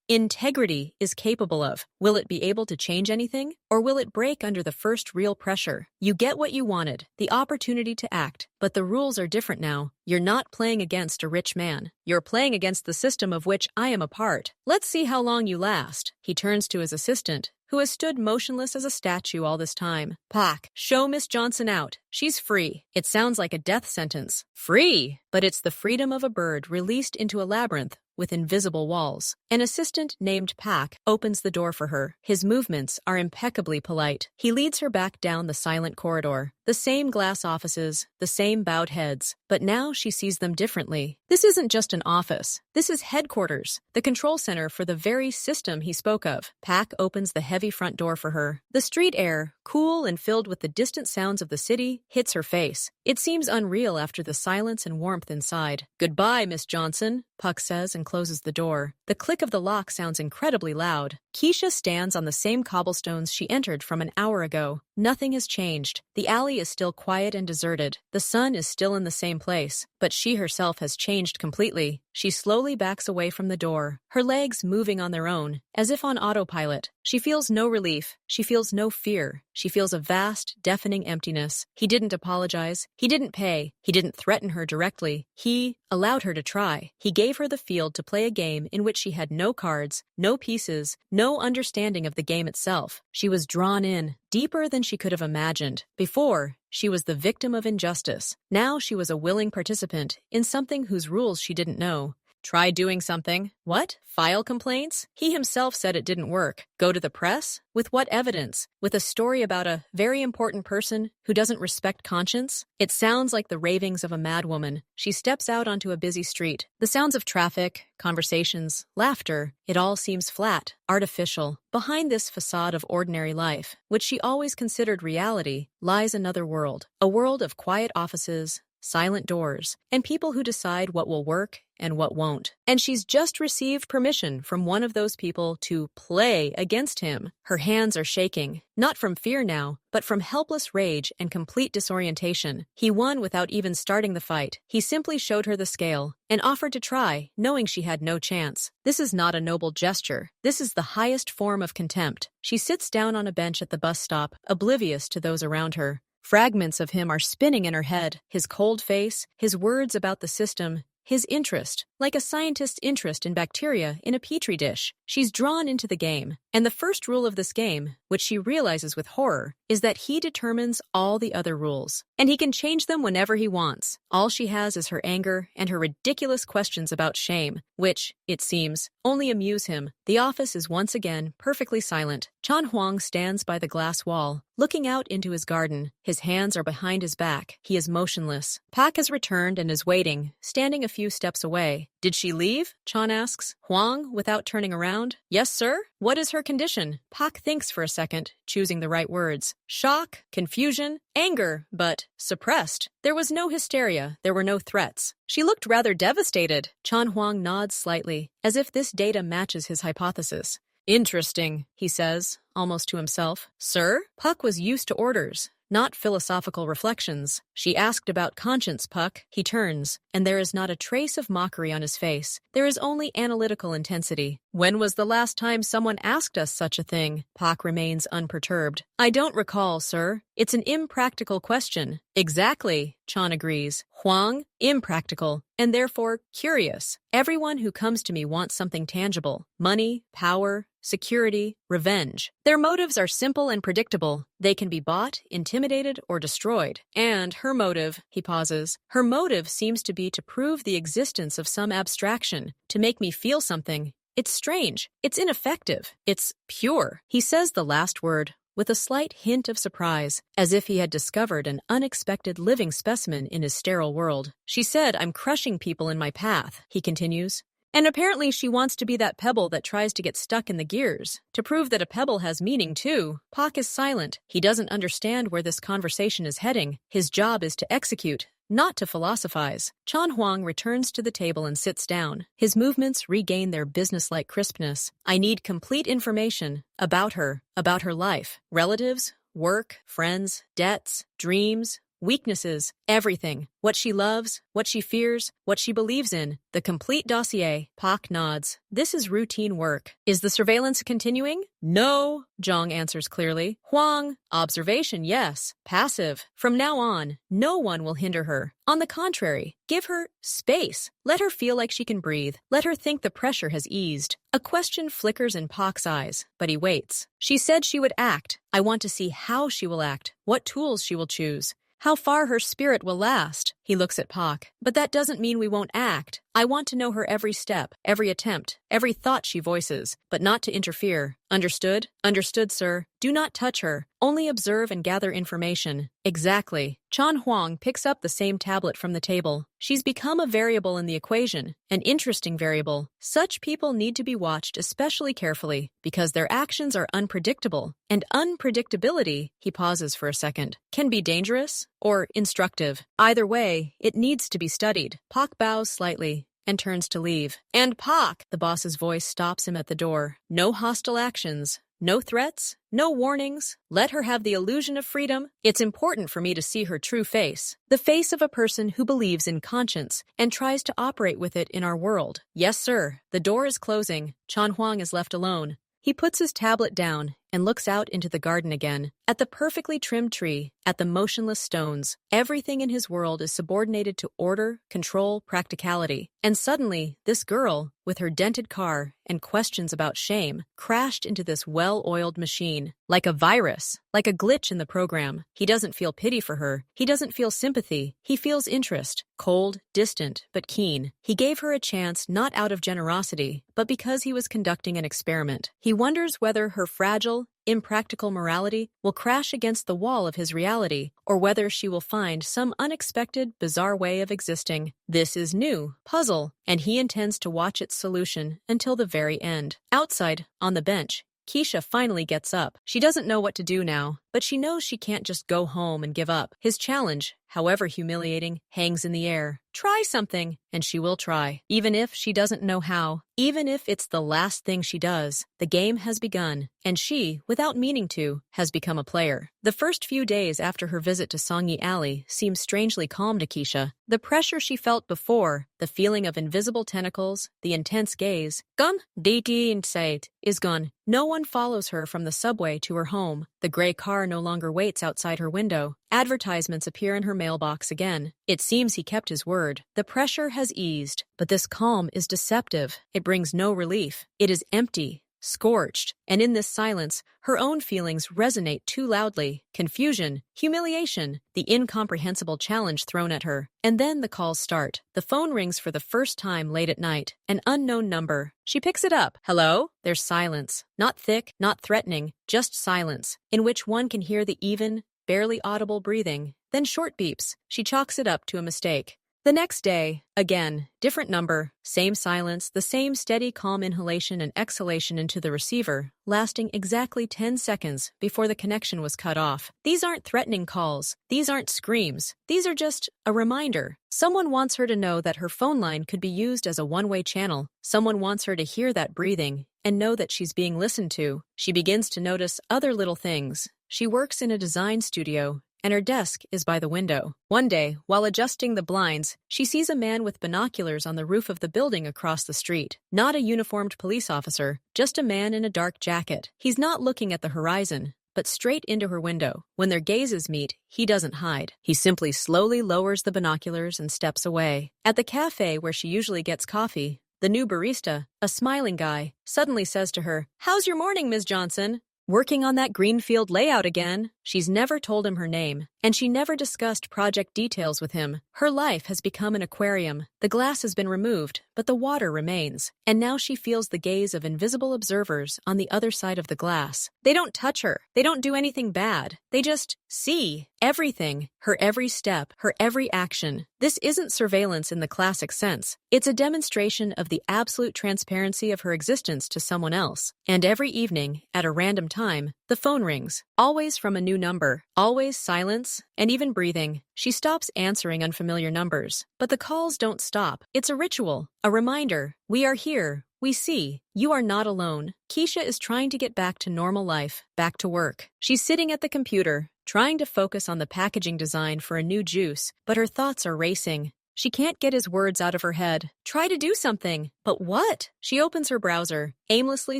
integrity is capable of. Will it be able to change anything? Or will it break under the first real pressure? You get what you wanted, the opportunity to act. But the rules are different now. You're not playing against a rich man. You're playing against the system of which I am a part. Let's see how long you last. He turns to his assistant, who has stood motionless as a statue all this time. Pak, show Miss Johnson out. She's free. It sounds like a death sentence. Free! But it's the freedom of a bird released into a labyrinth with invisible walls. An assistant named Pak opens the door for her. His movements are impeccably polite. He leads her back down the silent corridor. The same glass offices, the same bowed heads, but now she sees them differently. This isn't just an office. This is headquarters, the control center for the very system he spoke of. Pak opens the heavy front door for her. The street air, cool and filled with the distant sounds of the city, hits her face. It seems unreal after the silence and warmth inside. Goodbye, Miss Johnson, Puck says and closes the door. The click of the lock sounds incredibly loud. Keisha stands on the same cobblestones she entered from an hour ago. Nothing has changed. The alley is still quiet and deserted. The sun is still in the same place, but she herself has changed completely. She slowly backs away from the door, her legs moving on their own, as if on autopilot. She feels no relief. She feels no fear. She feels a vast, deafening emptiness. He didn't apologize. He didn't pay. He didn't threaten her directly. He allowed her to try. He gave her the field to play a game in which she had no cards, no pieces, no understanding of the game itself. She was drawn in, deeper than she could have imagined. Before, she was the victim of injustice. Now she was a willing participant in something whose rules she didn't know. Try doing something. What? File complaints? He himself said it didn't work. Go to the press? With what evidence? With a story about a very important person who doesn't respect conscience? It sounds like the ravings of a madwoman. She steps out onto a busy street. The sounds of traffic, conversations, laughter, it all seems flat, artificial. Behind this facade of ordinary life, which she always considered reality, lies another world. A world of quiet offices, silent doors, and people who decide what will work and what won't. And she's just received permission from one of those people to play against him. Her hands are shaking, not from fear now, but from helpless rage and complete disorientation. He won without even starting the fight. He simply showed her the scale and offered to try, knowing she had no chance. This is not a noble gesture. This is the highest form of contempt. She sits down on a bench at the bus stop, oblivious to those around her. Fragments of him are spinning in her head, his cold face, his words about the system, his interest, like a scientist's interest in bacteria in a petri dish. She's drawn into the game, and the first rule of this game, which she realizes with horror, is that he determines all the other rules, and he can change them whenever he wants. All she has is her anger and her ridiculous questions about shame, which, it seems, only amuse him. The office is once again perfectly silent. Chan Huang stands by the glass wall, looking out into his garden. His hands are behind his back. He is motionless. Pak has returned and is waiting, standing a few steps away. Did she leave? Chan asks. Huang, without turning around. Yes, sir? What is her condition? Pak thinks for a second, choosing the right words. Shock, confusion, anger, but suppressed. There was no hysteria. There were no threats. She looked rather devastated. Chan Huang nods slightly, as if this data matches his hypothesis. Interesting, he says, almost to himself. Sir? Puck was used to orders, not philosophical reflections. She asked about conscience, Puck. He turns, and there is not a trace of mockery on his face. There is only analytical intensity. When was the last time someone asked us such a thing? Puck remains unperturbed. I don't recall, sir. It's an impractical question. Exactly, Chan agrees. Huang, impractical, and therefore curious. Everyone who comes to me wants something tangible. Money, power, security, revenge. Their motives are simple and predictable. They can be bought, intimidated, or destroyed. And her motive, he pauses, her motive seems to be to prove the existence of some abstraction, to make me feel something. It's strange. It's ineffective. It's pure. He says the last word with a slight hint of surprise, as if he had discovered an unexpected living specimen in his sterile world. She said, I'm crushing people in my path, he continues. And apparently she wants to be that pebble that tries to get stuck in the gears, to prove that a pebble has meaning too. Pak is silent. He doesn't understand where this conversation is heading. His job is to execute, not to philosophize. Chan Huang returns to the table and sits down. His movements regain their businesslike crispness. I need complete information about her life, relatives, work, friends, debts, dreams, weaknesses, everything. What she loves, what she fears, what she believes in. The complete dossier. Pak nods. This is routine work. Is the surveillance continuing? No, Zhang answers clearly. Huang, observation, yes. Passive. From now on, no one will hinder her. On the contrary, give her space. Let her feel like she can breathe. Let her think the pressure has eased. A question flickers in Pak's eyes, but he waits. She said she would act. I want to see how she will act, what tools she will choose. How far her spirit will last. He looks at Pak. But that doesn't mean we won't act. I want to know her every step, every attempt, every thought she voices, but not to interfere. Understood? Understood, sir. Do not touch her. Only observe and gather information. Exactly. Chan Huang picks up the same tablet from the table. She's become a variable in the equation, an interesting variable. Such people need to be watched especially carefully because their actions are unpredictable. And unpredictability, he pauses for a second, can be dangerous or instructive. Either way, it needs to be studied. Pak bows slightly and turns to leave. And Pak, the boss's voice stops him at the door. No hostile actions. No threats, no warnings. Let her have the illusion of freedom. It's important for me to see her true face. The face of a person who believes in conscience and tries to operate with it in our world. Yes, sir. The door is closing. Chan Huang is left alone. He puts his tablet down and looks out into the garden again. At the perfectly trimmed tree, at the motionless stones, everything in his world is subordinated to order, control, practicality. And suddenly, this girl, with her dented car and questions about shame, crashed into this well-oiled machine. Like a virus, like a glitch in the program. He doesn't feel pity for her. He doesn't feel sympathy. He feels interest. Cold, distant, but keen. He gave her a chance not out of generosity, but because he was conducting an experiment. He wonders whether her fragile, impractical morality will crash against the wall of his reality, or whether she will find some unexpected, bizarre way of existing. This is new, puzzle, and he intends to watch its solution until the very end. Outside, on the bench, Keisha finally gets up. She doesn't know what to do now. but she knows she can't just go home and give up. His challenge, however humiliating, hangs in the air. Try something, and she will try, even if she doesn't know how, even if it's the last thing she does. The game has begun, and she, without meaning to, has become a player. The first few days after her visit to Songyi Alley seem strangely calm to Keisha. The pressure she felt before, the feeling of invisible tentacles, the intense gaze, gone, DT inside, is gone. No one follows her from the subway to her home. The gray car no longer waits outside her window. Advertisements appear in her mailbox again. It seems he kept his word. The pressure has eased, but this calm is deceptive. It brings no relief. It is empty, scorched, and in this silence, her own feelings resonate too loudly. Confusion, humiliation, the incomprehensible challenge thrown at her. And then the calls start. The phone rings for the first time late at night. An unknown number. She picks it up. Hello? There's silence. Not thick, not threatening, just silence, in which one can hear the even, barely audible breathing. Then short beeps. She chalks it up to a mistake. The next day, again, different number, same silence, the same steady calm inhalation and exhalation into the receiver, lasting exactly 10 seconds before the connection was cut off. These aren't threatening calls. These aren't screams. These are just a reminder. Someone wants her to know that her phone line could be used as a one-way channel. Someone wants her to hear that breathing and know that she's being listened to. She begins to notice other little things. She works in a design studio, and her desk is by the window. One day, while adjusting the blinds, she sees a man with binoculars on the roof of the building across the street. Not a uniformed police officer, just a man in a dark jacket. He's not looking at the horizon, but straight into her window. When their gazes meet, he doesn't hide. He simply slowly lowers the binoculars and steps away. At the cafe where she usually gets coffee, the new barista, a smiling guy, suddenly says to her, "How's your morning, Ms. Johnson?" Working on that greenfield layout again. She's never told him her name, and she never discussed project details with him. Her life has become an aquarium. The glass has been removed, but the water remains. And now she feels the gaze of invisible observers on the other side of the glass. They don't touch her. They don't do anything bad. They just see everything, her every step, her every action. This isn't surveillance in the classic sense. It's a demonstration of the absolute transparency of her existence to someone else. And every evening, at a random time, the phone rings. Always from a new number. Always silence, and even breathing. She stops answering unfamiliar numbers. But the calls don't stop. It's a ritual, a reminder. We are here. We see. You are not alone. Keisha is trying to get back to normal life, back to work. She's sitting at the computer, trying to focus on the packaging design for a new juice, but her thoughts are racing. She can't get his words out of her head. Try to do something. But what? She opens her browser, aimlessly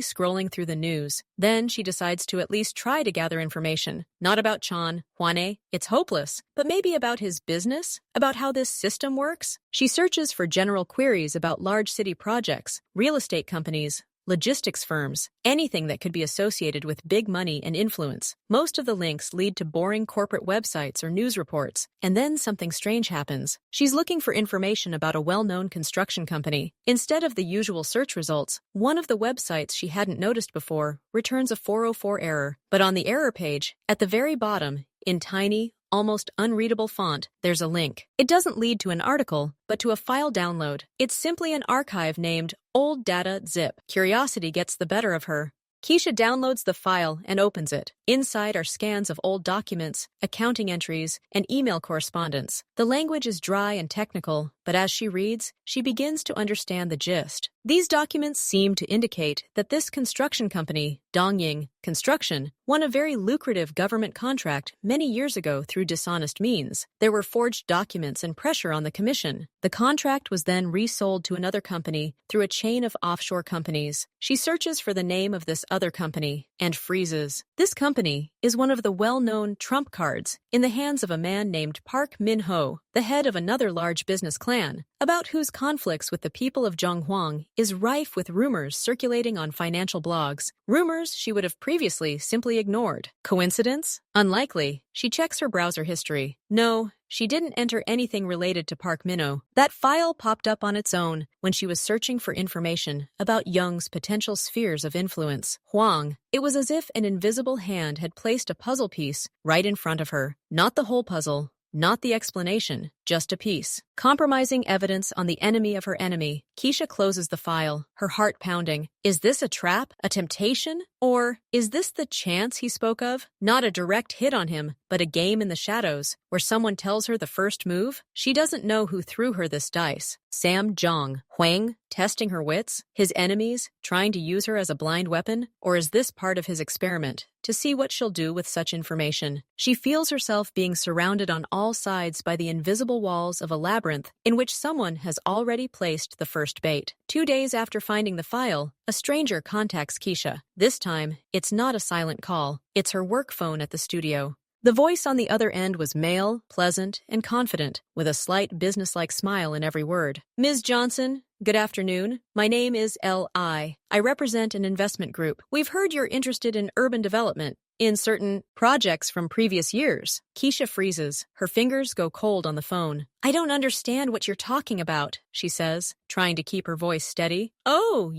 scrolling through the news. Then she decides to at least try to gather information. Not about Juane. It's hopeless. But maybe about his business? About how this system works? She searches for general queries about large city projects, real estate companies, logistics firms, anything that could be associated with big money and influence. Most of the links lead to boring corporate websites or news reports, and then something strange happens. She's looking for information about a well-known construction company. Instead of the usual search results, one of the websites she hadn't noticed before returns a 404 error. But on the error page, at the very bottom, in tiny, almost unreadable font, there's a link. It doesn't lead to an article, but to a file download. It's simply an archive named Old Data Zip. Curiosity gets the better of her. Keisha downloads the file and opens it. Inside are scans of old documents, accounting entries, and email correspondence. The language is dry and technical, but as she reads, she begins to understand the gist. These documents seem to indicate that this construction company, Dongying Construction, won a very lucrative government contract many years ago through dishonest means. There were forged documents and pressure on the commission. The contract was then resold to another company through a chain of offshore companies. She searches for the name of this other company and freezes. This company is one of the well-known trump cards in the hands of a man named Park Min-ho, the head of another large business clan, about whose conflicts with the people of Zhonghuang is rife with rumors circulating on financial blogs. Rumors she would have previously simply ignored. Coincidence? Unlikely. She checks her browser history. No, she didn't enter anything related to Park Min-ho. That file popped up on its own when she was searching for information about Young's potential spheres of influence. Huang. It was as if an invisible hand had placed a puzzle piece right in front of her. Not the whole puzzle. Not the explanation, just a piece. Compromising evidence on the enemy of her enemy. Keisha closes the file, her heart pounding. Is this a trap, a temptation? Or is this the chance he spoke of? Not a direct hit on him, but a game in the shadows, where someone tells her the first move? She doesn't know who threw her this dice. Sam Zhang, Huang, testing her wits? His enemies, trying to use her as a blind weapon? Or is this part of his experiment, to see what she'll do with such information? She feels herself being surrounded on all sides by the invisible walls of a labyrinth in which someone has already placed the first bait. 2 days after finding the file, a stranger contacts Keisha. This time, it's not a silent call. It's her work phone at the studio. The voice on the other end was male, pleasant, and confident, with a slight businesslike smile in every word. Ms. Johnson, good afternoon. My name is L.I. I represent an investment group. We've heard you're interested in urban development, in certain projects from previous years. Keisha freezes. Her fingers go cold on the phone. I don't understand what you're talking about, she says, trying to keep her voice steady. Oh,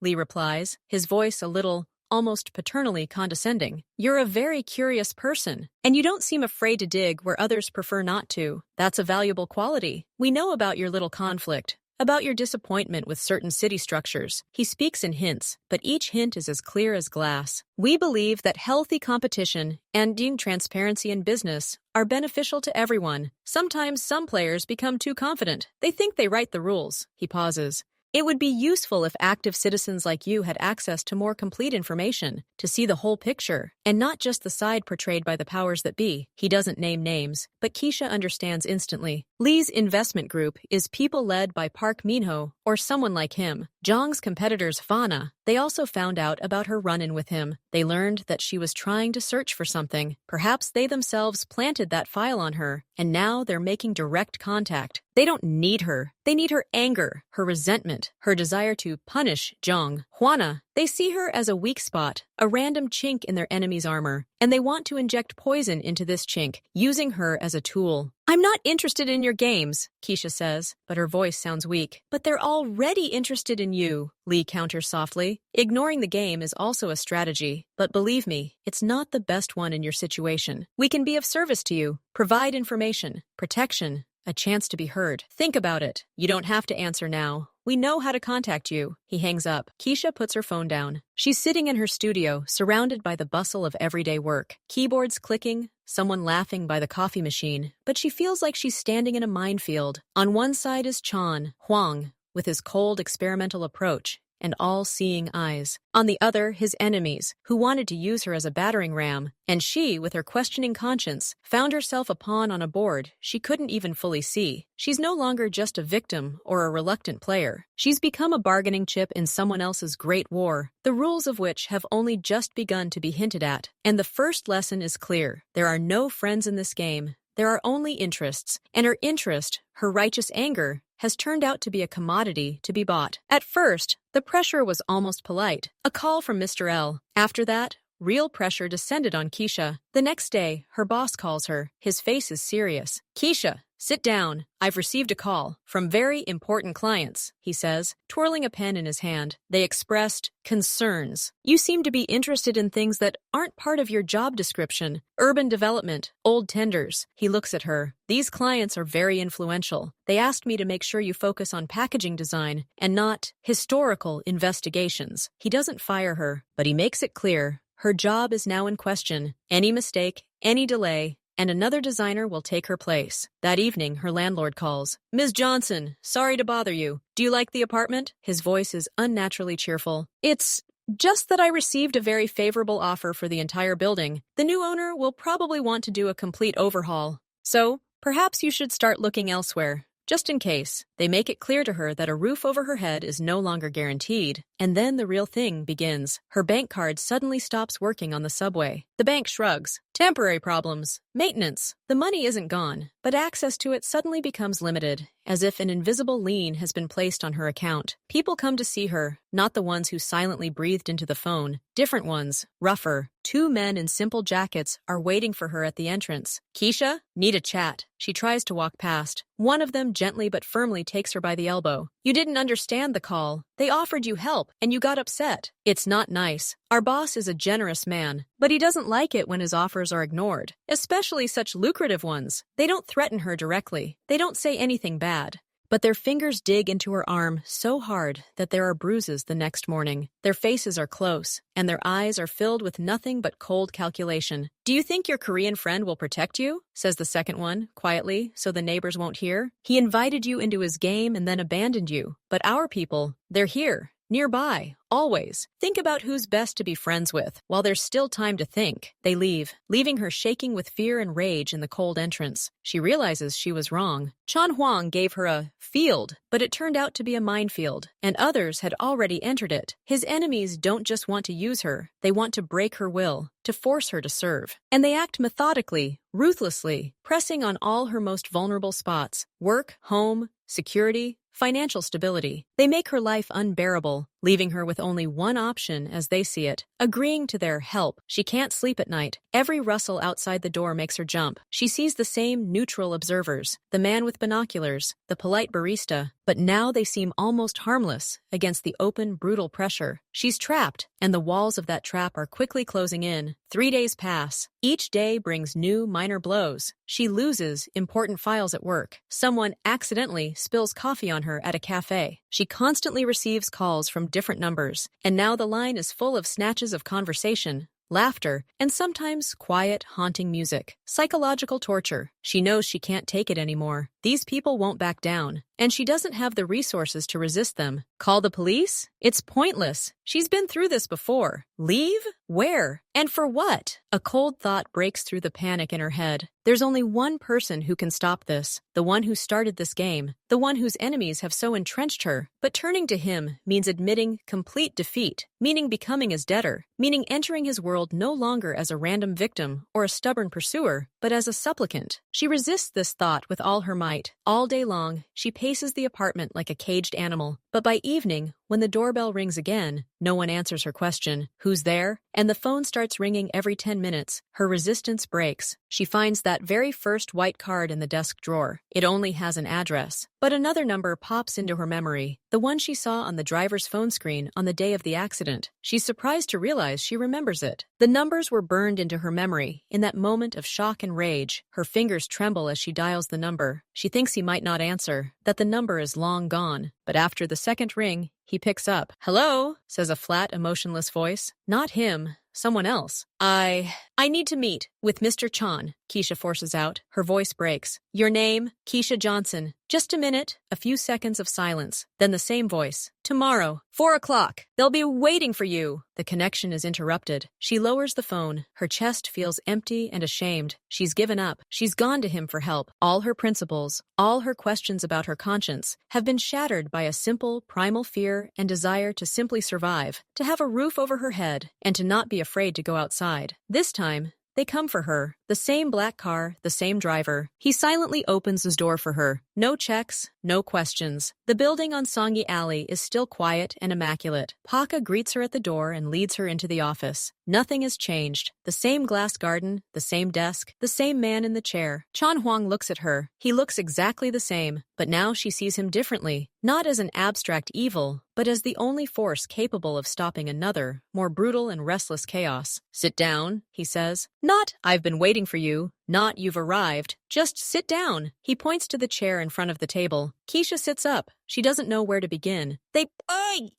Lee replies, his voice a little, almost paternally condescending. You're a very curious person, and you don't seem afraid to dig where others prefer not to. That's a valuable quality. We know about your little conflict, about your disappointment with certain city structures. He speaks in hints, but each hint is as clear as glass. We believe that healthy competition and transparency in business are beneficial to everyone. Sometimes some players become too confident. They think they write the rules. He pauses. It would be useful if active citizens like you had access to more complete information, to see the whole picture, and not just the side portrayed by the powers that be. He doesn't name names, but Keisha understands instantly. Lee's investment group is people led by Park Minho, or someone like him. Zhang's competitors Fana. They also found out about her run-in with him. They learned that she was trying to search for something. Perhaps they themselves planted that file on her, and now they're making direct contact. They don't need her. They need her anger, her resentment, her desire to punish Zhang. Juana, they see her as a weak spot, a random chink in their enemy's armor, and they want to inject poison into this chink, using her as a tool. I'm not interested in your games, Keisha says, but her voice sounds weak. But they're already interested in you, Lee counters softly. Ignoring the game is also a strategy, but believe me, it's not the best one in your situation. We can be of service to you, provide information, protection, a chance to be heard. Think about it. You don't have to answer now. We know how to contact you. He hangs up. Keisha puts her phone down. She's sitting in her studio, surrounded by the bustle of everyday work. Keyboards clicking, someone laughing by the coffee machine. But she feels like she's standing in a minefield. On one side is Huang, with his cold experimental approach and all-seeing eyes. On the other, his enemies, who wanted to use her as a battering ram. And she, with her questioning conscience, found herself a pawn on a board she couldn't even fully see. She's no longer just a victim or a reluctant player. She's become a bargaining chip in someone else's great war, the rules of which have only just begun to be hinted at. And the first lesson is clear. There are no friends in this game. There are only interests, and her interest, her righteous anger, has turned out to be a commodity to be bought. At first, the pressure was almost polite, a call from Mr. L. After that, real pressure descended on Keisha. The next day, her boss calls her. His face is serious. Keisha, sit down. I've received a call from very important clients, he says, twirling a pen in his hand. They expressed concerns. You seem to be interested in things that aren't part of your job description. Urban development, old tenders. He looks at her. These clients are very influential. They asked me to make sure you focus on packaging design and not historical investigations. He doesn't fire her, but he makes it clear her job is now in question. Any mistake, any delay, and another designer will take her place. That evening, her landlord calls. Ms. Johnson, sorry to bother you. Do you like the apartment? His voice is unnaturally cheerful. It's just that I received a very favorable offer for the entire building. The new owner will probably want to do a complete overhaul. So, perhaps you should start looking elsewhere. Just in case, they make it clear to her that a roof over her head is no longer guaranteed, and then the real thing begins. Her bank card suddenly stops working on the subway. The bank shrugs. Temporary problems. Maintenance. The money isn't gone, but access to it suddenly becomes limited, as if an invisible lien has been placed on her account. People come to see her, not the ones who silently breathed into the phone. Different ones, rougher. 2 men in simple jackets are waiting for her at the entrance. Keisha, need a chat. She tries to walk past. One of them gently but firmly takes her by the elbow. You didn't understand the call. They offered you help, and you got upset. It's not nice. Our boss is a generous man, but he doesn't like it when his offers are ignored, especially such lucrative ones. They don't threaten her directly. They don't say anything bad, but their fingers dig into her arm so hard that there are bruises the next morning. Their faces are close, and their eyes are filled with nothing but cold calculation. "Do you think your Korean friend will protect you?" says the second one, quietly, so the neighbors won't hear. "He invited you into his game and then abandoned you. But our people, they're here. Nearby, always. Think about who's best to be friends with. While there's still time to think, they leave, leaving her shaking with fear and rage in the cold entrance. She realizes she was wrong. Chan Huang gave her a field, but it turned out to be a minefield, and others had already entered it. His enemies don't just want to use her, they want to break her will, to force her to serve. And they act methodically, ruthlessly, pressing on all her most vulnerable spots: work, home, security, financial stability. They make her life unbearable, leaving her with only one option as they see it: agreeing to their help. She can't sleep at night. Every rustle outside the door makes her jump. She sees the same neutral observers, the man with binoculars, the polite barista, but now they seem almost harmless against the open, brutal pressure. She's trapped, and the walls of that trap are quickly closing in. 3 days pass. Each day brings new minor blows. She loses important files at work. Someone accidentally spills coffee on her at a cafe. She constantly receives calls from different numbers, and now the line is full of snatches of conversation, laughter, and sometimes quiet, haunting music. Psychological torture. She knows she can't take it anymore. These people won't back down, and she doesn't have the resources to resist them. Call the police? It's pointless. She's been through this before. Leave? Where? And for what? A cold thought breaks through the panic in her head. There's only one person who can stop this, the one who started this game, the one whose enemies have so entrenched her. But turning to him means admitting complete defeat, meaning becoming his debtor, meaning entering his world no longer as a random victim or a stubborn pursuer, but as a supplicant. She resists this thought with all her might. All day long, she paces the apartment like a caged animal. But by evening, when the doorbell rings again, no one answers her question, "Who's there?" And the phone starts ringing every 10 minutes. Her resistance breaks. She finds that very first white card in the desk drawer. It only has an address. But another number pops into her memory, the one she saw on the driver's phone screen on the day of the accident. She's surprised to realize she remembers it. The numbers were burned into her memory in that moment of shock and rage. Her fingers tremble as she dials the number. She thinks he might not answer, that the number is long gone. But after the second ring, he picks up. "Hello," says a flat, emotionless voice. Not him. Someone else. I need to meet with Mr. Chan," Keisha forces out. Her voice breaks. "Your name?" "Keisha Johnson." "Just a minute." A few seconds of silence. Then the same voice. "Tomorrow, 4 o'clock. They'll be waiting for you." The connection is interrupted. She lowers the phone. Her chest feels empty and ashamed. She's given up. She's gone to him for help. All her principles, all her questions about her conscience, have been shattered by a simple, primal fear and desire to simply survive, to have a roof over her head, and to not be afraid to go outside. This time, they come for her. The same black car, the same driver. He silently opens his door for her. No checks, no questions. The building on Songyi Alley is still quiet and immaculate. Paka greets her at the door and leads her into the office. Nothing has changed. The same glass garden, the same desk, the same man in the chair. Chan Huang looks at her. He looks exactly the same, but now she sees him differently. Not as an abstract evil, but as the only force capable of stopping another, more brutal and restless chaos. "Sit down," he says. Not, "I've been waiting for you." Not, "You've arrived." Just sit down. He points to the chair in front of the table. Keisha sits up. She doesn't know where to begin. They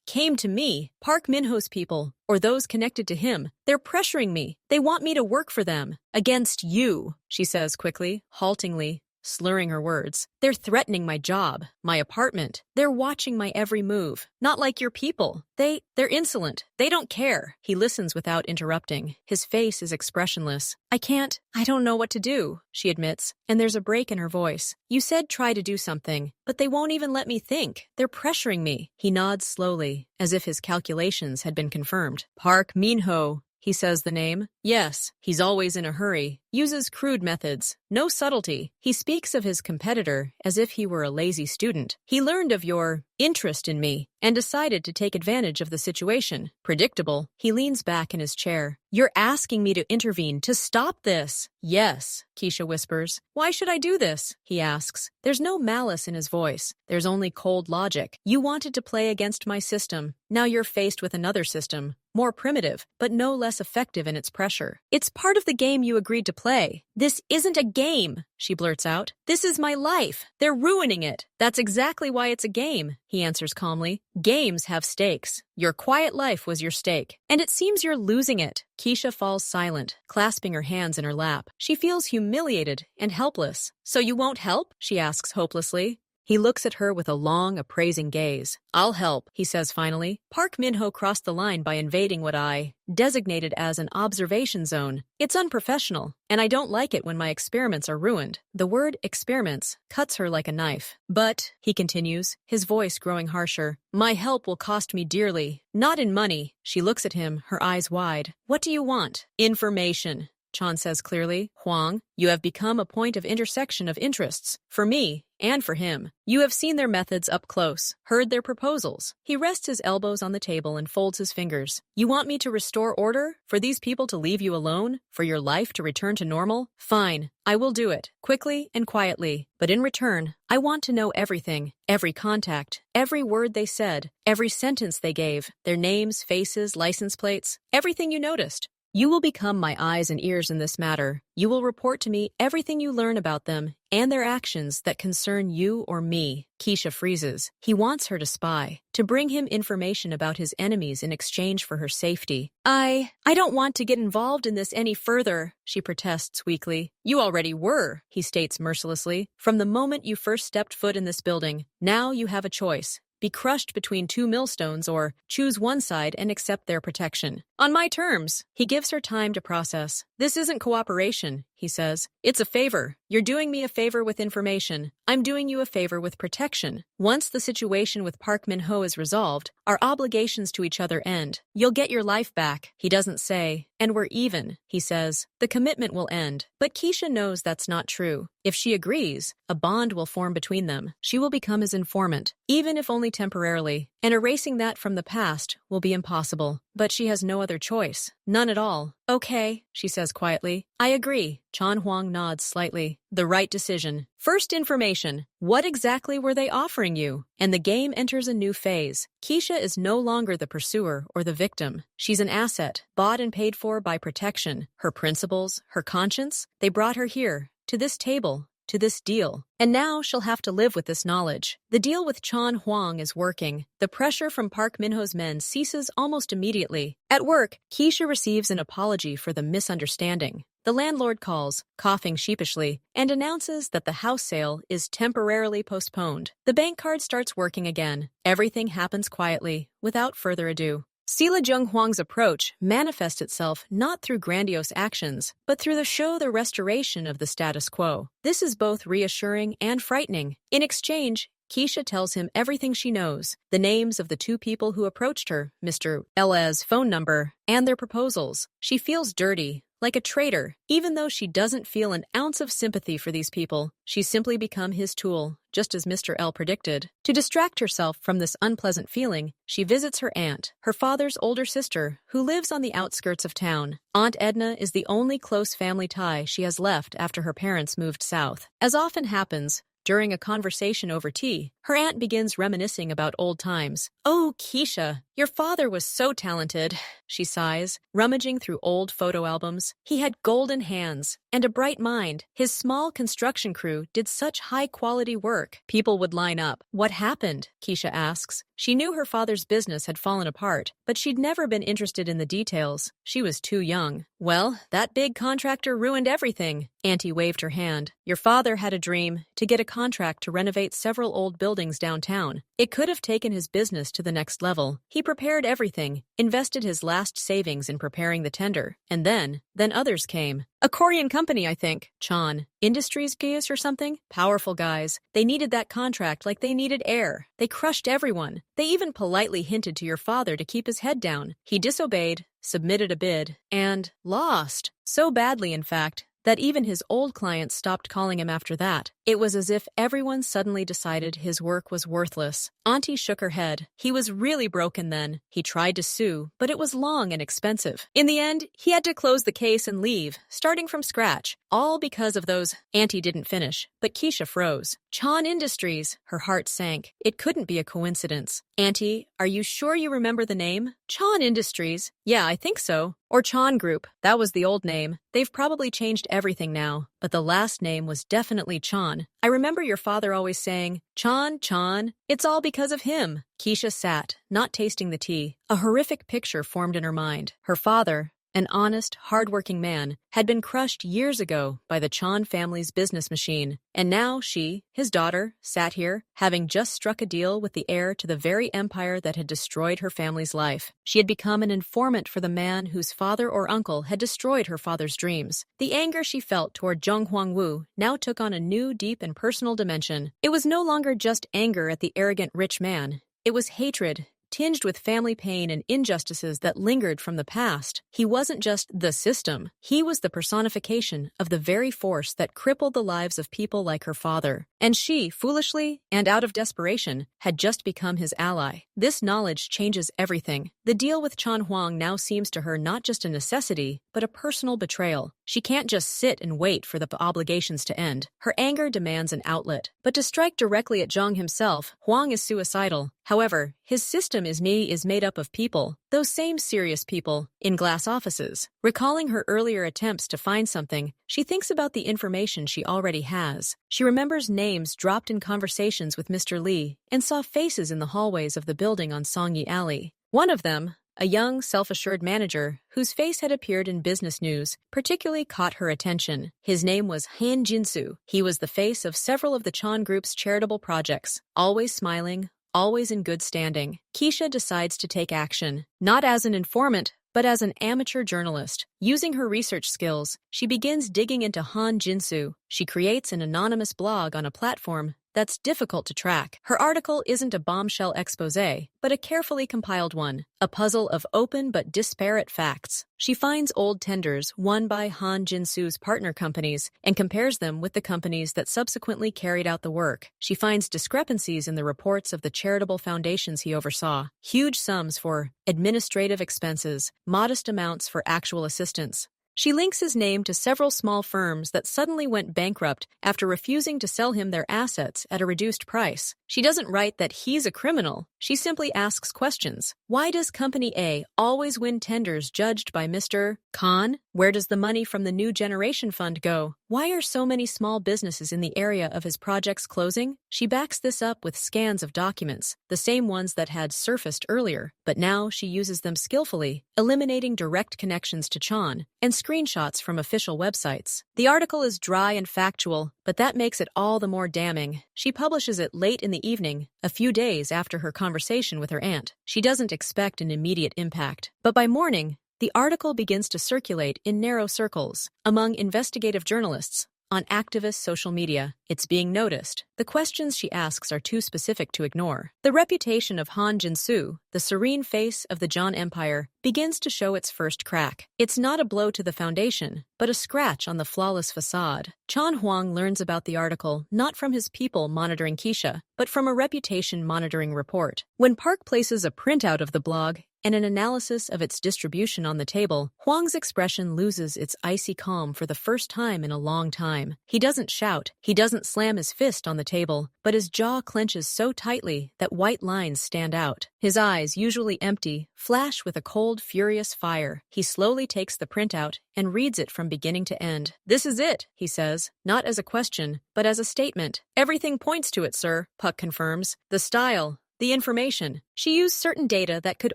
came to me. Park Minho's people, or those connected to him. They're pressuring me. They want me to work for them. Against you, she says quickly, haltingly, slurring her words. They're threatening my job, my apartment. They're watching my every move. Not like your people. They're insolent. They don't care. He listens without interrupting. His face is expressionless. I don't know what to do, she admits, and there's a break in her voice. You said try to do something, but they won't even let me think. They're pressuring me. He nods slowly, as if his calculations had been confirmed. Park Minho. He says the name. Yes, he's always in a hurry. Uses crude methods. No subtlety. He speaks of his competitor as if he were a lazy student. He learned of your interest in me and decided to take advantage of the situation. Predictable. He leans back in his chair. You're asking me to intervene to stop this. Yes, Keisha whispers. Why should I do this? He asks. There's no malice in his voice. There's only cold logic. You wanted to play against my system. Now you're faced with another system. More primitive, but no less effective in its pressure. pressure. It's part of the game you agreed to play. This isn't a game, she blurts out. This is my life. They're ruining it. That's exactly why it's a game, he answers calmly. Games have stakes. Your quiet life was your stake, and it seems you're losing it. Keisha falls silent, clasping her hands in her lap. She feels humiliated and helpless. So you won't help? She asks hopelessly. He looks at her with a long, appraising gaze. I'll help, he says finally. Park Min-ho crossed the line by invading what I designated as an observation zone. It's unprofessional, and I don't like it when my experiments are ruined. The word experiments cuts her like a knife. But, he continues, his voice growing harsher, my help will cost me dearly. Not in money. She looks at him, her eyes wide. What do you want? Information. Chan says clearly. Huang, you have become a point of intersection of interests, for me and for him. You have seen their methods up close, heard their proposals. He rests his elbows on the table and folds his fingers. You want me to restore order? For these people to leave you alone? For your life to return to normal? Fine, I will do it, quickly and quietly. But in return, I want to know everything, every contact, every word they said, every sentence they gave, their names, faces, license plates, everything you noticed. You will become my eyes and ears in this matter. You will report to me everything you learn about them and their actions that concern you or me. Keisha freezes. He wants her to spy, to bring him information about his enemies in exchange for her safety. I don't want to get involved in this any further, she protests weakly. You already were, he states mercilessly. From the moment you first stepped foot in this building, now you have a choice. Be crushed between two millstones or choose one side and accept their protection. On my terms. He gives her time to process. This isn't cooperation, he says. It's a favor. You're doing me a favor with information. I'm doing you a favor with protection. Once the situation with Park Min-ho is resolved, our obligations to each other end. You'll get your life back, he doesn't say. And we're even, he says. The commitment will end. But Keisha knows that's not true. If she agrees, a bond will form between them. She will become his informant, even if only temporarily. And erasing that from the past will be impossible. But she has no other choice. None at all. Okay, she says quietly. I agree. Chan Huang nods slightly. The right decision. First information. What exactly were they offering you? And the game enters a new phase. Keisha is no longer the pursuer or the victim. She's an asset, bought and paid for by protection. Her principles, her conscience, they brought her here, to this table, to this deal. And now she'll have to live with this knowledge. The deal with Chan Huang is working. The pressure from Park Min-ho's men ceases almost immediately. At work, Keisha receives an apology for the misunderstanding. The landlord calls, coughing sheepishly, and announces that the house sale is temporarily postponed. The bank card starts working again. Everything happens quietly, without further ado. Sila Jung Huang's approach manifests itself not through grandiose actions, but through the restoration of the status quo. This is both reassuring and frightening. In exchange, Keisha tells him everything she knows, the names of the two people who approached her, Mr. L's phone number, and their proposals. She feels dirty, like a traitor, even though she doesn't feel an ounce of sympathy for these people. She's simply become his tool, just as Mr. L predicted. To distract herself from this unpleasant feeling, she visits her aunt, her father's older sister, who lives on the outskirts of town. Aunt Edna is the only close family tie she has left after her parents moved south. As often happens, during a conversation over tea, her aunt begins reminiscing about old times. Oh, Keisha, your father was so talented, she sighs, rummaging through old photo albums. He had golden hands and a bright mind. His small construction crew did such high-quality work. People would line up. What happened? Keisha asks. She knew her father's business had fallen apart, but she'd never been interested in the details. She was too young. Well, that big contractor ruined everything. Auntie waved her hand. Your father had a dream to get a contract to renovate several old buildings downtown. It could have taken his business to the next level. He prepared everything, invested his last savings in preparing the tender, and then others came. A Korean company, I think. Chan. Industries Geas or something? Powerful guys. They needed that contract like they needed air. They crushed everyone. They even politely hinted to your father to keep his head down. He disobeyed, submitted a bid, and lost. So badly, in fact, that even his old clients stopped calling him after that. It was as if everyone suddenly decided his work was worthless. Auntie shook her head. He was really broken then. He tried to sue, but it was long and expensive. In the end, he had to close the case and leave, starting from scratch. All because of those. Auntie didn't finish, but Keisha froze. Chan Industries. Her heart sank. It couldn't be a coincidence. Auntie, are you sure you remember the name? Chan Industries. Yeah, I think so. Or Chan Group. That was the old name. They've probably changed everything now, but the last name was definitely Chan. I remember your father always saying, Chan, Chan. It's all because of him. Keisha sat, not tasting the tea. A horrific picture formed in her mind. Her father, an honest, hard-working man, had been crushed years ago by the Chan family's business machine. And now she, his daughter, sat here, having just struck a deal with the heir to the very empire that had destroyed her family's life. She had become an informant for the man whose father or uncle had destroyed her father's dreams. The anger she felt toward Zheng Huangwu now took on a new, deep, and personal dimension. It was no longer just anger at the arrogant rich man. It was hatred, tinged with family pain and injustices that lingered from the past. He wasn't just the system. He was the personification of the very force that crippled the lives of people like her father. And she, foolishly and out of desperation, had just become his ally. This knowledge changes everything. The deal with Chan Huang now seems to her not just a necessity, but a personal betrayal. She can't just sit and wait for the obligations to end. Her anger demands an outlet. But to strike directly at Zhang himself, Huang is suicidal. However, his system is made up of people, those same serious people, in glass offices. Recalling her earlier attempts to find something, she thinks about the information she already has. She remembers names dropped in conversations with Mr. Li and saw faces in the hallways of the building on Songyi Alley. One of them, a young, self-assured manager whose face had appeared in business news, particularly caught her attention. His name was Han Jinsu. He was the face of several of the Chan Group's charitable projects, always smiling, always in good standing. Keisha decides to take action, not as an informant, but as an amateur journalist. Using her research skills, she begins digging into Han Jinsu. She creates an anonymous blog on a platform that's difficult to track. Her article isn't a bombshell exposé, but a carefully compiled one, a puzzle of open but disparate facts. She finds old tenders won by Han Jinsu's partner companies and compares them with the companies that subsequently carried out the work. She finds discrepancies in the reports of the charitable foundations he oversaw, huge sums for administrative expenses, modest amounts for actual assistance. She links his name to several small firms that suddenly went bankrupt after refusing to sell him their assets at a reduced price. She doesn't write that he's a criminal. She simply asks questions. Why does Company A always win tenders judged by Mr. Khan? Where does the money from the New Generation Fund go? Why are so many small businesses in the area of his projects closing? She backs this up with scans of documents, the same ones that had surfaced earlier, but now she uses them skillfully, eliminating direct connections to Chan and screenshots from official websites. The article is dry and factual, but that makes it all the more damning. She publishes it late in the evening, a few days after her conversation with her aunt. She doesn't expect an immediate impact, but by morning, the article begins to circulate in narrow circles, among investigative journalists, on activist social media. It's being noticed. The questions she asks are too specific to ignore. The reputation of Han Jinsu, the serene face of the Zhan Empire, begins to show its first crack. It's not a blow to the foundation, but a scratch on the flawless facade. Chan Huang learns about the article not from his people monitoring Keisha, but from a reputation monitoring report. When Park places a printout of the blog and an analysis of its distribution on the table, Huang's expression loses its icy calm for the first time in a long time. He doesn't shout, he doesn't slam his fist on the table, but his jaw clenches so tightly that white lines stand out. His eyes, usually empty, flash with a cold, furious fire. He slowly takes the printout and reads it from beginning to end. "This is it," he says, not as a question, but as a statement. "Everything points to it, sir," Puck confirms. "The style, the information." She used certain data that could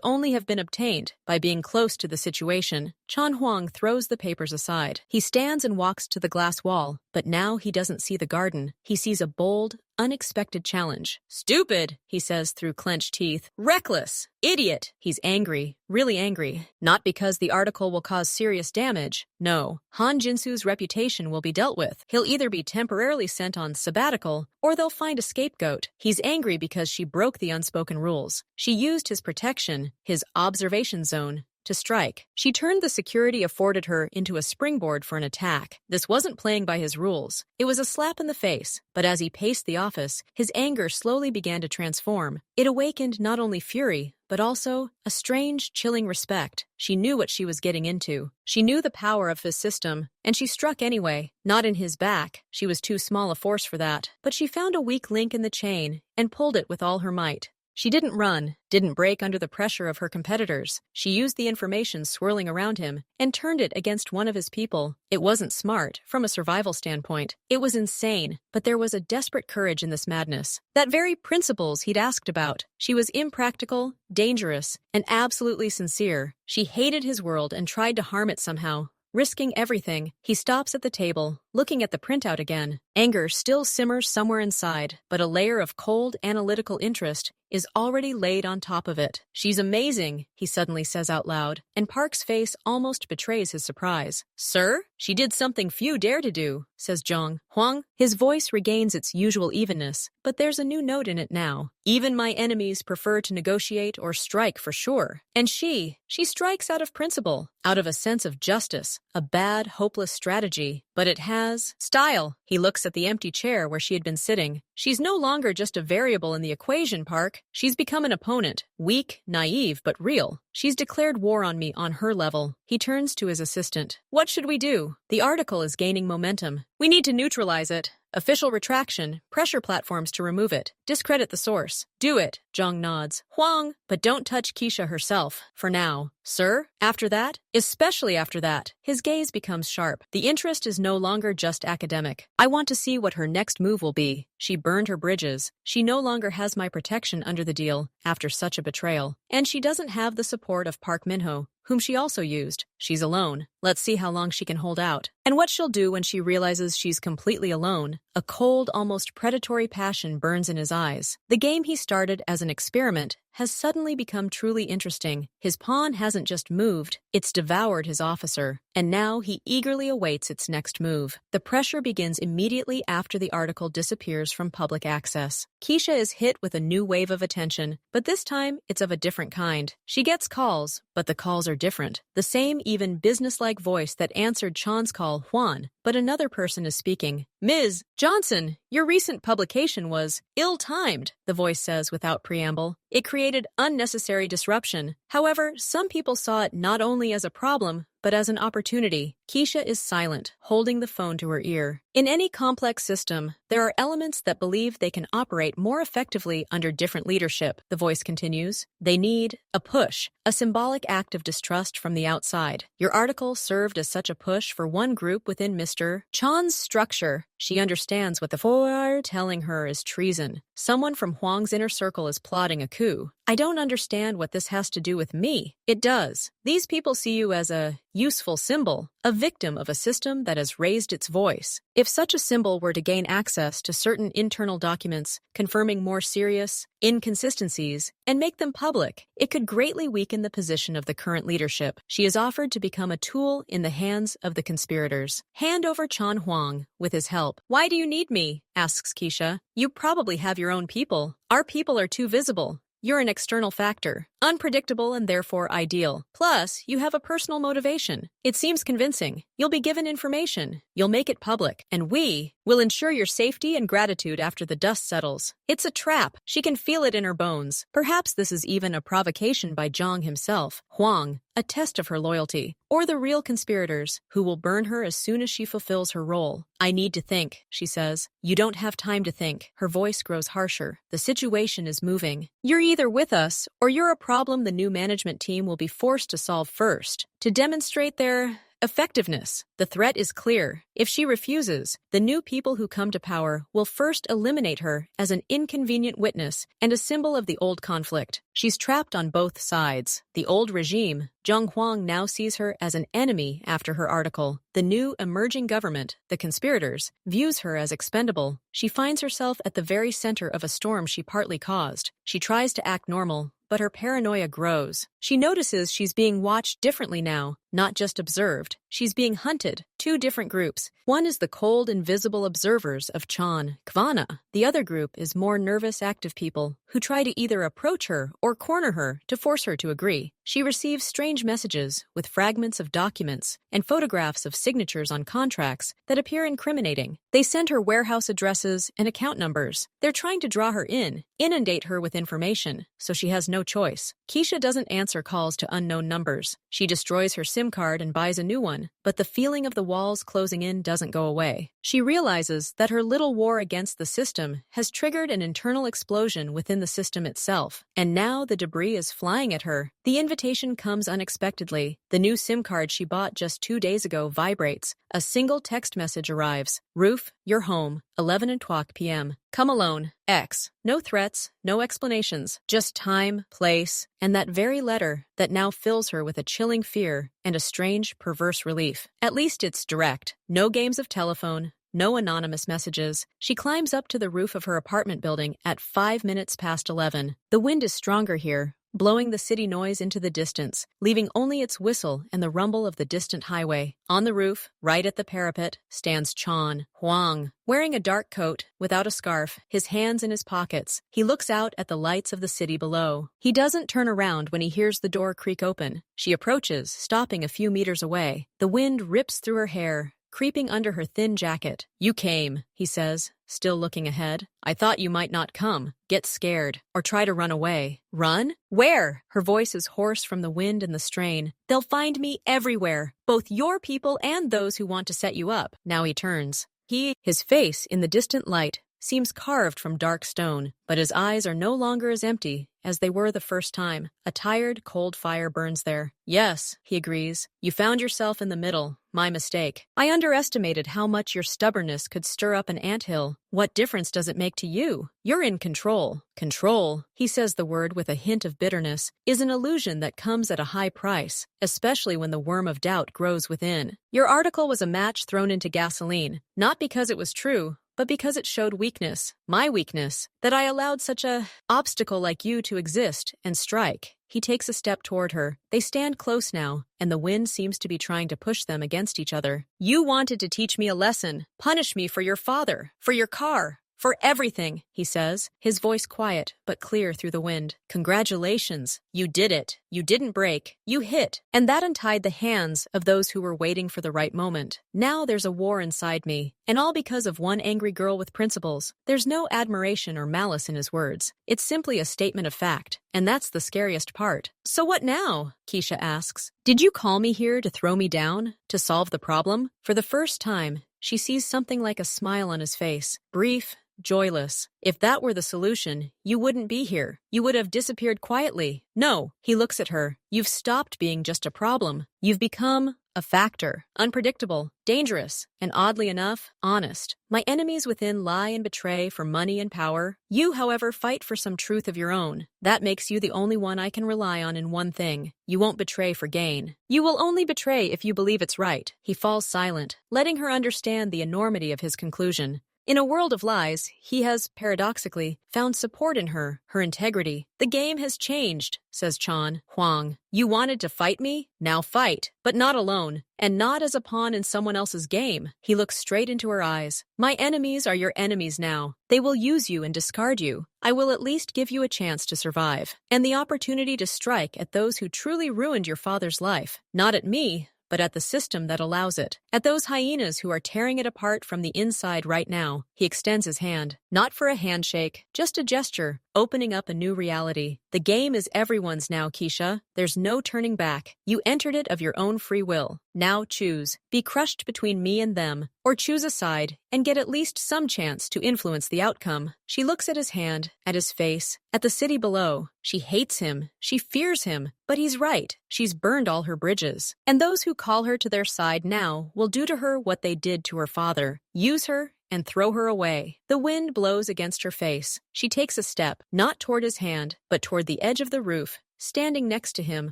only have been obtained by being close to the situation. Chan Huang throws the papers aside. He stands and walks to the glass wall, but now he doesn't see the garden. He sees a bold, unexpected challenge. "Stupid," he says through clenched teeth. "Reckless. Idiot." He's angry, really angry. Not because the article will cause serious damage. No, Han Jinsu's reputation will be dealt with. He'll either be temporarily sent on sabbatical, or they'll find a scapegoat. He's angry because she broke the unspoken rules. She used his protection, his observation zone, to strike. She turned the security afforded her into a springboard for an attack. This wasn't playing by his rules. It was a slap in the face, but as he paced the office, his anger slowly began to transform. It awakened not only fury, but also a strange, chilling respect. She knew what she was getting into. She knew the power of his system, and she struck anyway. Not in his back. She was too small a force for that. But she found a weak link in the chain and pulled it with all her might. She didn't run, didn't break under the pressure of her competitors. She used the information swirling around him and turned it against one of his people. It wasn't smart, from a survival standpoint. It was insane, but there was a desperate courage in this madness. That very principles he'd asked about. She was impractical, dangerous, and absolutely sincere. She hated his world and tried to harm it somehow. Risking everything, he stops at the table, looking at the printout again. Anger still simmers somewhere inside, but a layer of cold, analytical interest is already laid on top of it. She's amazing, he suddenly says out loud, and Park's face almost betrays his surprise. Sir? She did something few dare to do, says Zhang Huang. His voice regains its usual evenness, but there's a new note in it now. Even my enemies prefer to negotiate or strike for sure. And she strikes out of principle, out of a sense of justice, a bad, hopeless strategy. But it has style. He looks at the empty chair where she had been sitting. She's no longer just a variable in the equation, Park. She's become an opponent. Weak, naive, but real. She's declared war on me on her level. He turns to his assistant. What should we do? The article is gaining momentum. We need to neutralize it. Official retraction, pressure platforms to remove it. Discredit the source. Do it, Zhang nods. Huang, but don't touch Keisha herself, for now. Sir, after that? Especially after that. His gaze becomes sharp. The interest is no longer just academic. I want to see what her next move will be. She burned her bridges. She no longer has my protection under the deal after such a betrayal. And she doesn't have the support of Park Minho, whom she also used. She's alone. Let's see how long she can hold out. And what she'll do when she realizes she's completely alone. A cold, almost predatory passion burns in his eyes. The game he started as an experiment has suddenly become truly interesting. His pawn hasn't just moved, it's devoured his officer. And now he eagerly awaits its next move. The pressure begins immediately after the article disappears from public access. Keisha is hit with a new wave of attention, but this time it's of a different kind. She gets calls, but the calls are different. The same even businesslike voice that answered Chan's call, Juan, but another person is speaking. Ms. Johnson, your recent publication was ill-timed, the voice says without preamble. It created unnecessary disruption. However, some people saw it not only as a problem, but as an opportunity. Keisha is silent, holding the phone to her ear. In any complex system, there are elements that believe they can operate more effectively under different leadership, the voice continues. They need a push, a symbolic act of distrust from the outside. Your article served as such a push for one group within Mr. Chan's structure. She understands what the four are telling her is treason. Someone from Huang's inner circle is plotting a coup. I don't understand what this has to do with me. It does. These people see you as a useful symbol, a victim of a system that has raised its voice. If such a symbol were to gain access to certain internal documents, confirming more serious inconsistencies, and make them public, it could greatly weaken the position of the current leadership. She is offered to become a tool in the hands of the conspirators. Hand over Chan Huang with his help. Why do you need me? Asks Keisha. You probably have your own people. Our people are too visible. You're an external factor, unpredictable and therefore ideal. Plus, you have a personal motivation. It seems convincing. You'll be given information. You'll make it public. And we will ensure your safety and gratitude after the dust settles. It's a trap. She can feel it in her bones. Perhaps this is even a provocation by Zhang himself, Huang, a test of her loyalty, or the real conspirators, who will burn her as soon as she fulfills her role. I need to think, she says. You don't have time to think. Her voice grows harsher. The situation is moving. You're either with us, or you're a problem the new management team will be forced to solve first, to demonstrate their effectiveness. The threat is clear. If she refuses, the new people who come to power will first eliminate her as an inconvenient witness and a symbol of the old conflict. She's trapped on both sides. The old regime, Zhang Huang, now sees her as an enemy after her article. The new emerging government, the conspirators, views her as expendable. She finds herself at the very center of a storm she partly caused. She tries to act normal, but her paranoia grows. She notices she's being watched differently now, not just observed. She's being hunted. Two different groups. One is the cold, invisible observers of Chan, Kvana. The other group is more nervous, active people who try to either approach her or corner her to force her to agree. She receives strange messages with fragments of documents and photographs of signatures on contracts that appear incriminating. They send her warehouse addresses and account numbers. They're trying to draw her in, inundate her with information, so she has no choice. Keisha doesn't answer calls to unknown numbers. She destroys her SIM card and buys a new one, but the feeling of the walls closing in doesn't go away. She realizes that her little war against the system has triggered an internal explosion within the system itself, and now the debris is flying at her. The invitation comes unexpectedly. The new SIM card she bought just 2 days ago vibrates. A single text message arrives. Roof, you're home, 11:00 p.m. Come alone, X. No threats, no explanations, just time, place, and that very letter that now fills her with a chilling fear and a strange, perverse relief. At least it's direct. No games of telephone, no anonymous messages. She climbs up to the roof of her apartment building at 5 minutes past 11. The wind is stronger here, blowing the city noise into the distance, leaving only its whistle and the rumble of the distant highway. On the roof, right at the parapet, stands Chan Huang, wearing a dark coat, without a scarf, his hands in his pockets. He looks out at the lights of the city below. He doesn't turn around when he hears the door creak open. She approaches, stopping a few meters away. The wind rips through her hair, creeping under her thin jacket. You came, he says, still looking ahead. I thought you might not come, get scared, or try to run away. Run? Where? Her voice is hoarse from the wind and the strain. They'll find me everywhere, both your people and those who want to set you up. Now he turns. His face, in the distant light, seems carved from dark stone, but his eyes are no longer as empty as they were the first time. A tired, cold fire burns there. Yes, he agrees. You found yourself in the middle. My mistake. I underestimated how much your stubbornness could stir up an anthill. What difference does it make to you? You're in control. Control, he says the word with a hint of bitterness, is an illusion that comes at a high price, especially when the worm of doubt grows within. Your article was a match thrown into gasoline, not because it was true, but because it showed weakness, my weakness, that I allowed such a obstacle like you to exist and strike. He takes a step toward her. They stand close now, and the wind seems to be trying to push them against each other. You wanted to teach me a lesson, punish me for your father, for your car, for everything, he says, his voice quiet but clear through the wind. Congratulations. You did it. You didn't break. You hit. And that untied the hands of those who were waiting for the right moment. Now there's a war inside me, and all because of one angry girl with principles. There's no admiration or malice in his words. It's simply a statement of fact, and that's the scariest part. So what now? Keisha asks. Did you call me here to throw me down? To solve the problem? For the first time, she sees something like a smile on his face. Brief, joyless. If that were the solution, you wouldn't be here. You would have disappeared quietly. No, he looks at her. You've stopped being just a problem. You've become a factor. Unpredictable, dangerous, and oddly enough, honest. My enemies within lie and betray for money and power. You, however, fight for some truth of your own. That makes you the only one I can rely on in one thing. You won't betray for gain. You will only betray if you believe it's right. He falls silent, letting her understand the enormity of his conclusion. In a world of lies, he has, paradoxically, found support in her, her integrity. The game has changed, says Chan Huang. You wanted to fight me? Now fight, but not alone, and not as a pawn in someone else's game. He looks straight into her eyes. My enemies are your enemies now. They will use you and discard you. I will at least give you a chance to survive, and the opportunity to strike at those who truly ruined your father's life. Not at me, but at the system that allows it. At those hyenas who are tearing it apart from the inside right now. He extends his hand. Not for a handshake, just a gesture, opening up a new reality. The game is everyone's now, Keisha. There's no turning back. You entered it of your own free will. Now choose. Be crushed between me and them, or choose a side and get at least some chance to influence the outcome. She looks at his hand, at his face, at the city below. She hates him. She fears him. But he's right. She's burned all her bridges. And those who call her to their side now will do to her what they did to her father. Use her and throw her away. The wind blows against her face. She takes a step, not toward his hand, but toward the edge of the roof, standing next to him,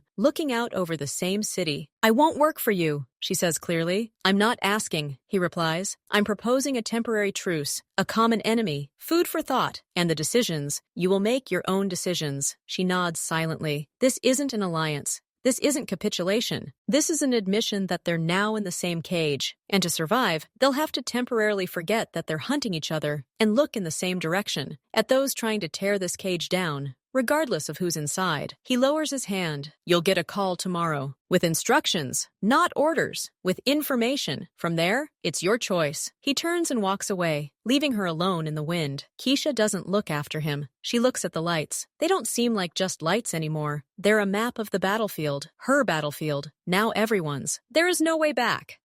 looking out over the same city. I won't work for you, she says clearly. I'm not asking, he replies. I'm proposing a temporary truce, a common enemy, food for thought, and the decisions. You will make your own decisions. She nods silently. This isn't an alliance. This isn't capitulation. This is an admission that they're now in the same cage. And to survive, they'll have to temporarily forget that they're hunting each other and look in the same direction, at those trying to tear this cage down. Regardless of who's inside, he lowers his hand. You'll get a call tomorrow. With instructions, not orders. With information. From there, it's your choice. He turns and walks away, leaving her alone in the wind. Keisha doesn't look after him. She looks at the lights. They don't seem like just lights anymore. They're a map of the battlefield. Her battlefield. Now everyone's. There is no way back.